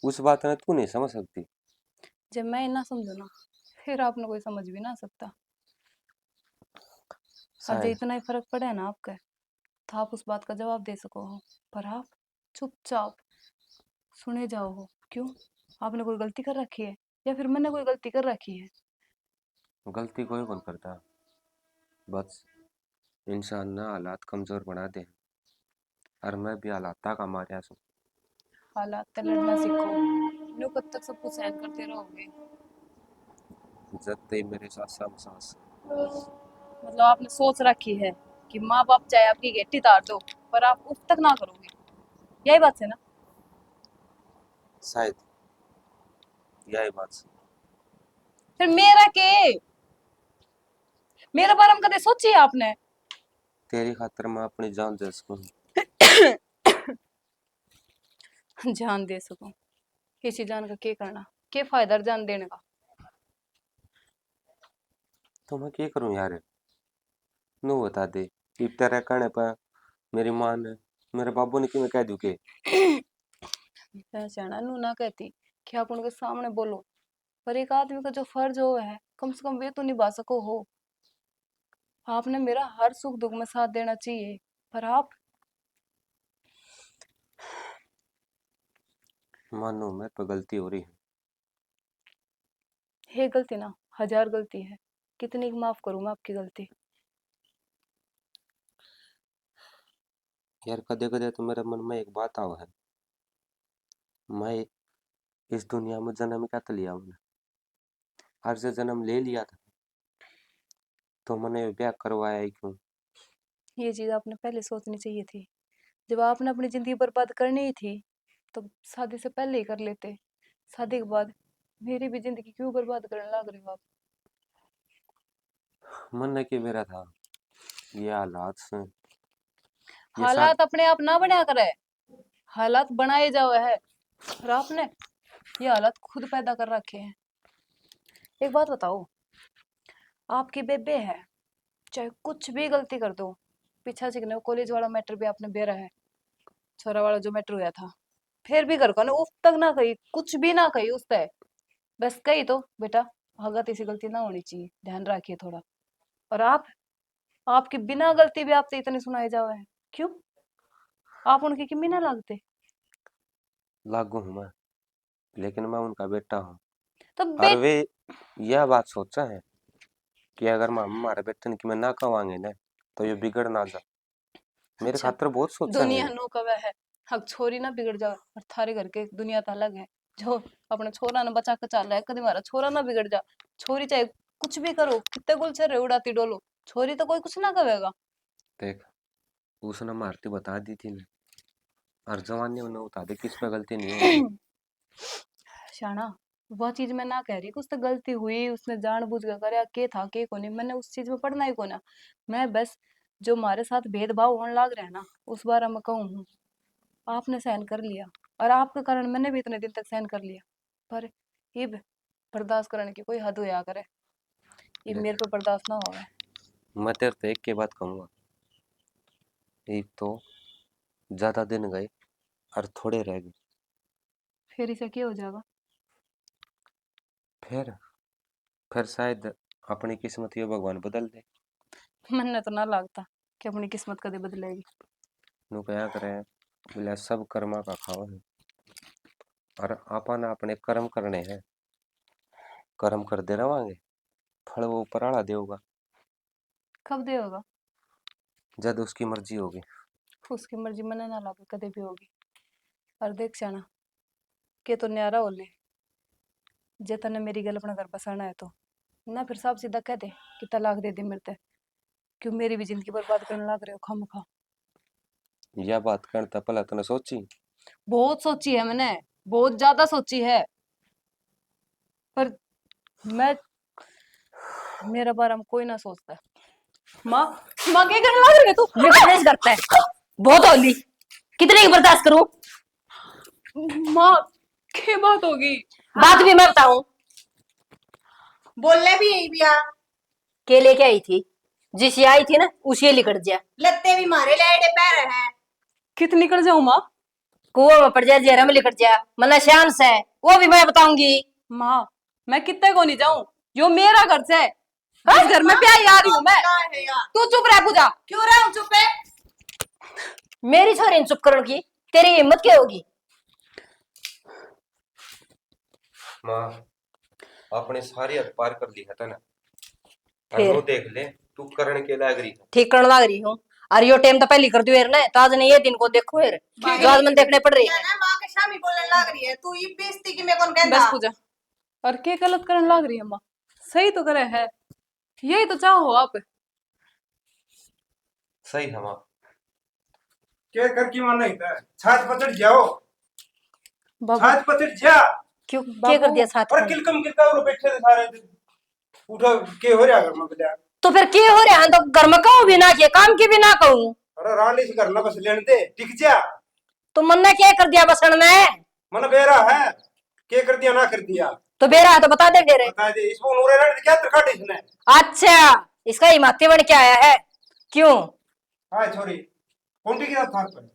उस बात ने तू नहीं समझ सकती। जब मैं ना समझू ना, फिर आपने कोई समझ भी ना सकता। और जो शायद इतना ही फर्क पड़े है ना आपका, तो आप उस बात का जवाब दे सको हो, पर आप चुपचाप सुने जाओ हो। क्यों? आपने कोई गलती कर रखी है, या फिर मैंने कोई गलती कर रखी है? गलती कोई कौन करता, बस इंसान ना हालात कमजोर बना दे, और मैं भी हालात का मारिया सू। हालात से लड़ना सीखो, न्यू कब तक सब कुछ सहन करते रहोगे? जब ते मेरे साथ सब सांस। मतलब आपने सोच रखी है कि माँ बाप चाहे आपकी गेटी तार दो, पर आप उफ तक ना करोगे, यही बात है ना? शायद यही बात से। फिर मेरा के, मेरे बारे में कदे सोची है आपने? तेरी खातर मैं अपनी जान दे सकूं। जान दे सकूं? किसी जान का क्या करना, क्या फायदा जान देने का? तो मैं क्या करूं यार, नू बता दे। इब तेरे कहने पर मेरी माँ ने, मेरे बाबू ने कि मैं कह दूं के। पहचाना नू ना कहती कि आप उनके सामने बोलो, पर एक आदमी का जो फर्ज हो है, कम से कम वे तो निभा सको हो। आपने मेरा हर सुख दुख में साथ देना चाहिए, पर आप मानो मेरे पे गलती हो रही है, ये गलती ना 1000 गलती है, कितनी माफ करूं मैं आपकी गलती। यार कदे कदे तो मेरे मन में एक बात आव है, मैं इस दुनिया में जन्म क्या तो लिया मैंने, हर से जन्म ले लिया था तो मैंने ब्याह करवाया ही क्यों? ये चीज आपने पहले सोचनी चाहिए थी। जब आपने अपनी जिंदगी बर्बाद करनी ही थी तो शादी से पहले ही कर लेते। शादी के बाद मेरी भी जिंदगी क्यों बर्बाद करने लग रहे हो आप? मन ने के मेरा था ये हालात से, ये हालात अपने आप ना बना करे, हालात बनाए जाओ है, और आपने ये हालात खुद पैदा कर रखे हैं। एक बात बताओ, आपकी बेबे है, चाहे कुछ भी गलती कर दो, पीछा चिकने कॉलेज वाला मैटर भी आपने बेरा है, छोरा वाला जो मैटर हुआ था, फिर भी घर को ना उफ तक ना कही, कुछ भी ना कही उससे, बस कही तो बेटा हगत ऐसी गलती ना होनी चाहिए, ध्यान रखिए थोड़ा। और आप, आपकी बिना गलती भी आपसे इतने सुनाए जाओ है, क्यों? आप उनकी किम्मी ना लागते? लागू हूं मैं, लेकिन मैं उनका बेटा हूँ। तो और वे यह बात सोचा है कि अगर हमारे बेटे की मैं ना कवांगे ना तो ये बिगड़ ना जा, मेरे अच्छा, खातिर बहुत सोचा दुनिया है। नो कवे है, हक छोरी ना बिगड़ जाओ, और थारे घर के दुनिया तो अलग है, जो अपने छोरा ने बचा के चल है, कभी हमारा छोरा ना बिगड़ जा। छोरी चाहे कुछ भी करो, कितने गुल से उड़ाती डोलो, छोरी तो कोई कुछ ना कहेगा। देख उसने मारती बता दी थी ना, और जवान ने उन्हें बता दी कि इस पे गलती नहीं होगी। शाना, वह चीज मैं ना कह रही कि उससे गलती हुई, उसने जानबूझ कर करे, के था के को नहीं, मैंने उस चीज में पढ़ना ही को ना। मैं बस जो हमारे साथ भेदभाव होने लग रहा है ना, उस बारे में कहूँ हूँ, आपने सहन कर लिया, और आपके कारण मैंने भी इतने दिन तक सहन कर लिया, पर ये बर्दाश्त करने की कोई हद होया करे, ये देख मेरे पे बर्दाश्त ना होवे। मैं तेरे से एक के बात कहूंगा, एक तो ज्यादा दिन गए और थोड़े रह गए, फिर इसे क्या हो जाएगा? फिर फिर शायद अपनी किस्मत ये भगवान बदल दे। मैंने तो ना लगता कि अपनी किस्मत कभी बदलेगी। नु क्या करे, बोले सब कर्मा का खाओ है, और अपन अपने कर्म करने हैं, कर्म करते रवांगे, फल वो ऊपर आला देगा कब दे होगा? जब उसकी मर्जी होगी। उसकी मर्जी मैंने ना लागे कदे भी होगी। और देख शाना, के तो न्यारा होले, जे तने मेरी गल अपना घर बसाना है तो ना फिर साफ सीधा कह दे कि तलाक दे दे मेरे ते, क्यों मेरी भी जिंदगी बर्बाद करने लग रहे हो खामखा। यह बात करता पहले तूने सोची? बहुत सोची है मैंने, बहुत ज्यादा सोची है, पर मैं, मेरा बारे में कोई ना सोचता। माँ, माँ क्या करने लग रही है तू? बर्दाश्त करता है, बहुत होली, कितने की बर्दाश्त करूं? माँ, क्या बात होगी? बात भी मैं बताऊं? बोलने भी यही बिया, के लेके आई थी, जिसे आई थी ना उसे लिकड़ जा, लत्ते भी मारे लाइडे पैर हैं। कितनी कर जाऊं माँ? कुआं में पड़ जा, जहरा में लिकड़ जा, मना शान से वो भी मैं बताऊंगी। माँ, मैं कितने को नहीं जाऊं, यो मेरा घर से, इस घर में प्याई आ रही हूँ मैं। तू चुप रह पूजा। क्यों रहा हूँ चुप है? मेरी छोरी ने चुप करण की तेरी हिम्मत क्या होगी? माँ अपने सारी हद पार कर ली है तना, फिर? वो देख ले तू करण के लाग रही है। ठीक करने लग रही हूँ, और यो टाइम तो पहली कर दियो ना, तो आज ने ये दिन को देखो यार, जो आज मन देखने पड़ रही है। ना माँ के शामी बोलने लग रही है, तू ये बेइज्जती की मैं कौन कहता? बस पूजा, और क्या गलत करने लग रही है माँ? सही तो करे है, यही तो चाहो आप। सही है माँ। क्या कर की माना है छात पचड़ जाओ, बाबू, छात पचड़ जा। क्यों क्या कर दिया साथ और में? किलकम किलका और बैठे थे सारे उठो के हो रहा घर में बजा। तो फिर क्या हो रहा है? तो घर में कहूँ भी ना, किया काम की भी ना कहूँ, अरे रानी से करना बस लेने दे टिक जा। तो मन ने क्या कर दिया बसन में? मन बेरा है, के कर दिया ना कर दिया तो बेरा है तो बता दे फिर। बता दे, इसको नूरे रहने क्या तरकाट इसने। अच्छा, इसका ही माथे बन के आया है क्यों? हाय छोरी कौन की थार पर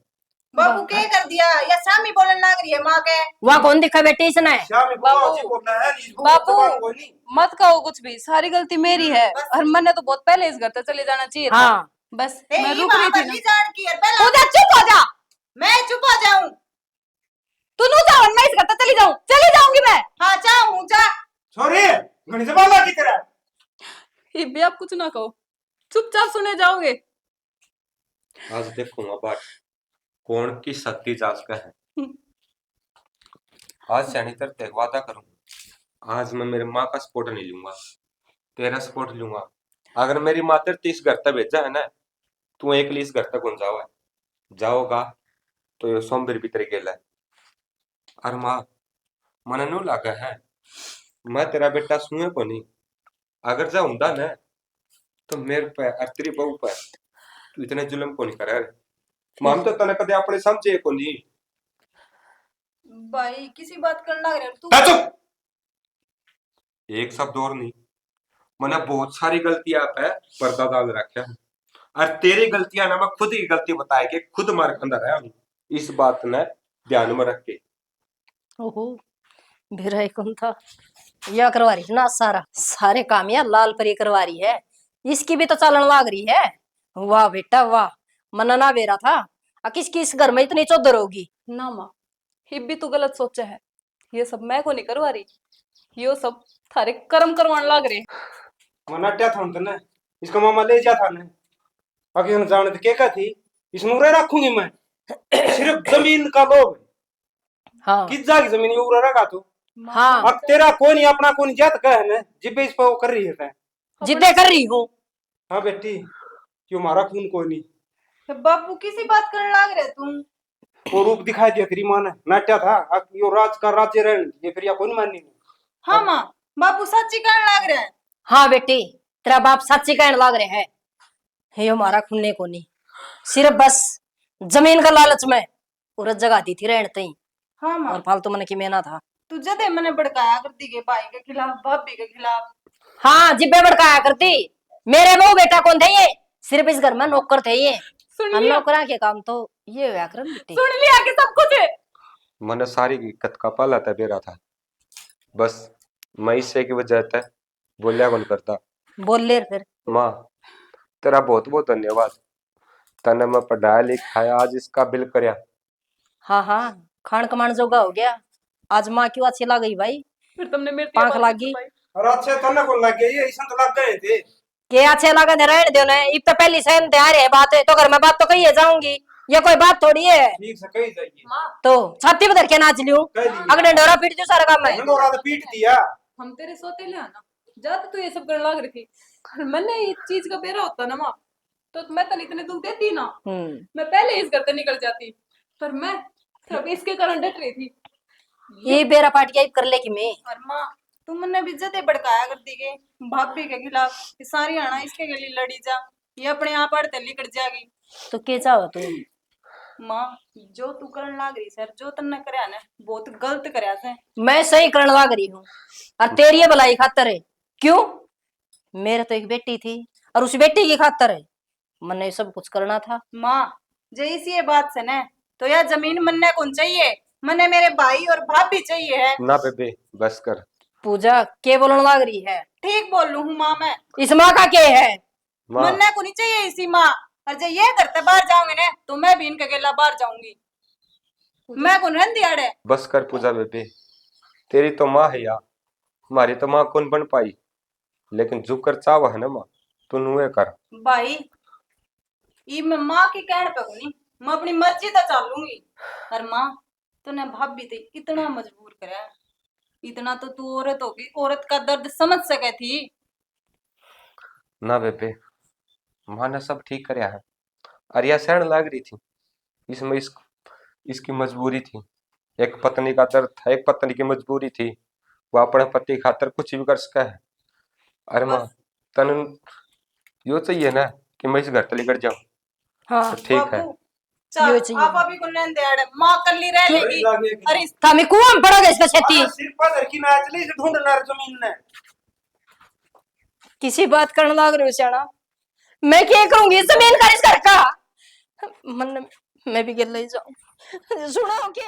बाबू क्या कर दिया? या शामी बोलने लग रही है माँ के। वहाँ कौन दिखा बेटे इसने? शाम में बाबू, अच्छी बोलना है, इसको बाबू, जबान कोई नहीं। मत कहो कुछ भी, सारी गलती मेरी है, और मैंने तो बहुत पहले इस घर से चले जाना चाहिए था। हाँ, बस ए, मैं ये रुक रही वहाँ थी पर ना। नहीं जान की है, पहले पूजा चुप हो जा, मैं चुप हो जाऊं। तू नू जाओ, मैं इस घर से चली जाऊं, चली जाऊंगी मैं। हाँ जा हूँ जा। छोरी घनी जबान लागी तेरा। ये भी आप कुछ ना कहो, चुपचाप सुने जाओगे। आज देखूंगा बाट कौन की शक्ति जांच का है। आज सैनी तरह एक वादा करूं, आज मैं मेरी माँ का सपोर्ट नहीं लूंगा, तेरा सपोर्ट लूंगा। अगर मेरी माँ तेरे इस घर तक भेजा है ना, तू एक इस घर तक कौन जाओ है, जाओगा तो ये सोमवीर भी तेरे गेला है। और माँ मन नू लागा है मैं तेरा बेटा सुने को नहीं, अगर जाऊंगा ना तो मेरे पे और तेरी बहू पे तू इतने जुल्म को नहीं करे। माम तो तने कदे अपने समझे को नहीं। भाई किसी बात करना लग रहा है तू। चुप, एक शब्द और नहीं। मैंने बहुत सारी गलतियां पे पर्दा डाल रखा है, और तेरी गलतियां ना मैं खुद की गलती बताए के खुद मार अंदर रहा हूं। इस बात ने ध्यान में रख के। ओहो बेरा कौन था या करवा रही ना, सारा सारे काम या लाल परी करवा रही है, इसकी भी तो चलन लाग रही है। वाह बेटा वाह, मना ना बेरा था किस किस घर में इतनी चौधर होगी। ना माँ, ये भी तू गलत सोचा है, ये सब मैं को नहीं करवा रही, यो सब थारे कर्म करवान लाग रहे। मना क्या था तने, इसका मामा ले जा था ने आगे उन जाने तो क्या थी, इसमें उरे रखूंगी मैं। सिर्फ जमीन का लोभ। हाँ किस जागी जमीन ये उरे रखा तू। हाँ अब तेरा कोई नहीं अपना कोई नहीं जात कह है जिब्बे इस पर वो कर रही है तै। जिद्दे कर रही हूँ। हाँ बेटी, क्यों मारा खून कोई नहीं। बापू किसी बात करने लग रहे तुम। वो रूप दिखाई दिया तेरी माँ ने, नाट्या था अब यो राज का राज्य रहन ये फिर या कोई नहीं माननी। हाँ माँ, बापू सच्ची कहने लग रहे हैं। हाँ बेटी तेरा बाप सच्ची कहने लग रहे है, ये हमारा खुलने को नहीं, सिर्फ बस जमीन का लालच में औरत जगह दी थी रहने तई, हाँ माँ, और फालतू मन की मेहनत था। तू जदे मैंने भड़काया करती के भाई के खिलाफ भाभी के खिलाफ। हाँ जिब्बे भड़काया करती, मेरे बहू बेटा कौन थे ये, सिर्फ इस घर में नौकर थे ये, सुन हम लिया, नौकरा के काम तो ये हुआ करम बेटी। सुन लिया कि सब कुछ है। मैंने सारी दिक्कत का पाला था बेरा था, बस मैं इससे की वजह से बोलिया कौन करता। बोल ले फिर। माँ तेरा बहुत बहुत धन्यवाद, तने मैं पढ़ाया लिखाया आज इसका बिल करया। हाँ हाँ खान कमान जोगा हो गया, आज माँ क्यों अच्छी लग गई भाई, फिर तुमने मेरी पांख आवाज लागी। छुपाई। और अच्छे तन्ने को लग गया ये, ईसन तो लग गए थे। के अच्छे लगा दे रहने दो ना, इब तो पहली सहन तैयार है बात है, तो घर में बात तो कही है जाऊंगी, ये कोई बात थोड़ी है। ठीक से कही जाइए। माँ, तो छाती पर धर के नाच लियो, कह दी अगले डोरा पीट जो सारा काम है। नंदोरा तो पीट दिया। हम तेरे सोते ले आना, जाते तू ये सब करने लग रही थी। और मैंने ये चीज का बेरा होता ना माँ, तो मैं तो इतने दुख देती ना, मैं पहले इस घर से निकल जाती, पर मैं सब इसके कारण डट रही थी। ये बेरा पार्टी कर ले कि मैं। और माँ तुमने भी जदे भड़काया करती के भाभी के खिलाफ कि सारी आना इसके गली लड़ी जा, ये अपने आप अड़ते लिकड़ जाएगी। तो के चाहो तू। माँ जो तू करने लग रही सर, जो तन्ने करया ने बहुत गलत करया से। मैं सही करने लग रही हूँ और तेरी ये भलाई खातर है, क्यों मेरे तो एक बेटी थी और उस बेटी की खातर है मैंने सब कुछ करना था। माँ जैसी ये बात से ने तो यह जमीन मन्ने कौन चाहिए, मन्ने मेरे भाई और भाभी चाहिए है। ना बेबे बस कर। पूजा के बोलने लग रही है, ठीक बोल लू हूँ माँ मैं, इस माँ का के है। माँ मन्ने को नहीं चाहिए इसी माँ, और जब ये करते बाहर जाओगे ने तो मैं भी इनके गेला बाहर जाऊंगी, मैं कौन रहन दिया रे। बस कर पूजा बेबे, तेरी तो माँ है यार, हमारी तो माँ कौन बन पाई, लेकिन झुक कर चाव है ना माँ, तू नुए कर। भाई ये मैं माँ की कहने पे नहीं, मैं अपनी मर्जी तो चालूंगी। और माँ तूने भाभी ते इतना मजबूर करे, इतना तो तू औरत होगी, औरत का दर्द समझ सके थी। ना बेबे माँ ने सब ठीक करया है, और यह सहन लाग रही थी, इसमें इसकी मजबूरी थी, एक पत्नी का दर्द था, एक पत्नी की मजबूरी थी, वो अपने पति खातर कुछ भी कर सका है। अरे माँ तन यो चाहिए ना कि मैं इस घर से लेकर जाऊं, हाँ तो ठीक है। बाबू चल यो चाहिए। आप अभी को नैन दे माँ कल्ली रह लेगी। अरे थामी कुआं में पड़ोगे इसका छेती, सिर पर की ना चली से ढूंढना रे जमीन ने। किसी बात करने लग रही हो श्याणा, मैं क्या करूंगी जमीन का इस घर का, मन मैं भी गिर ले जाऊं। सुनो के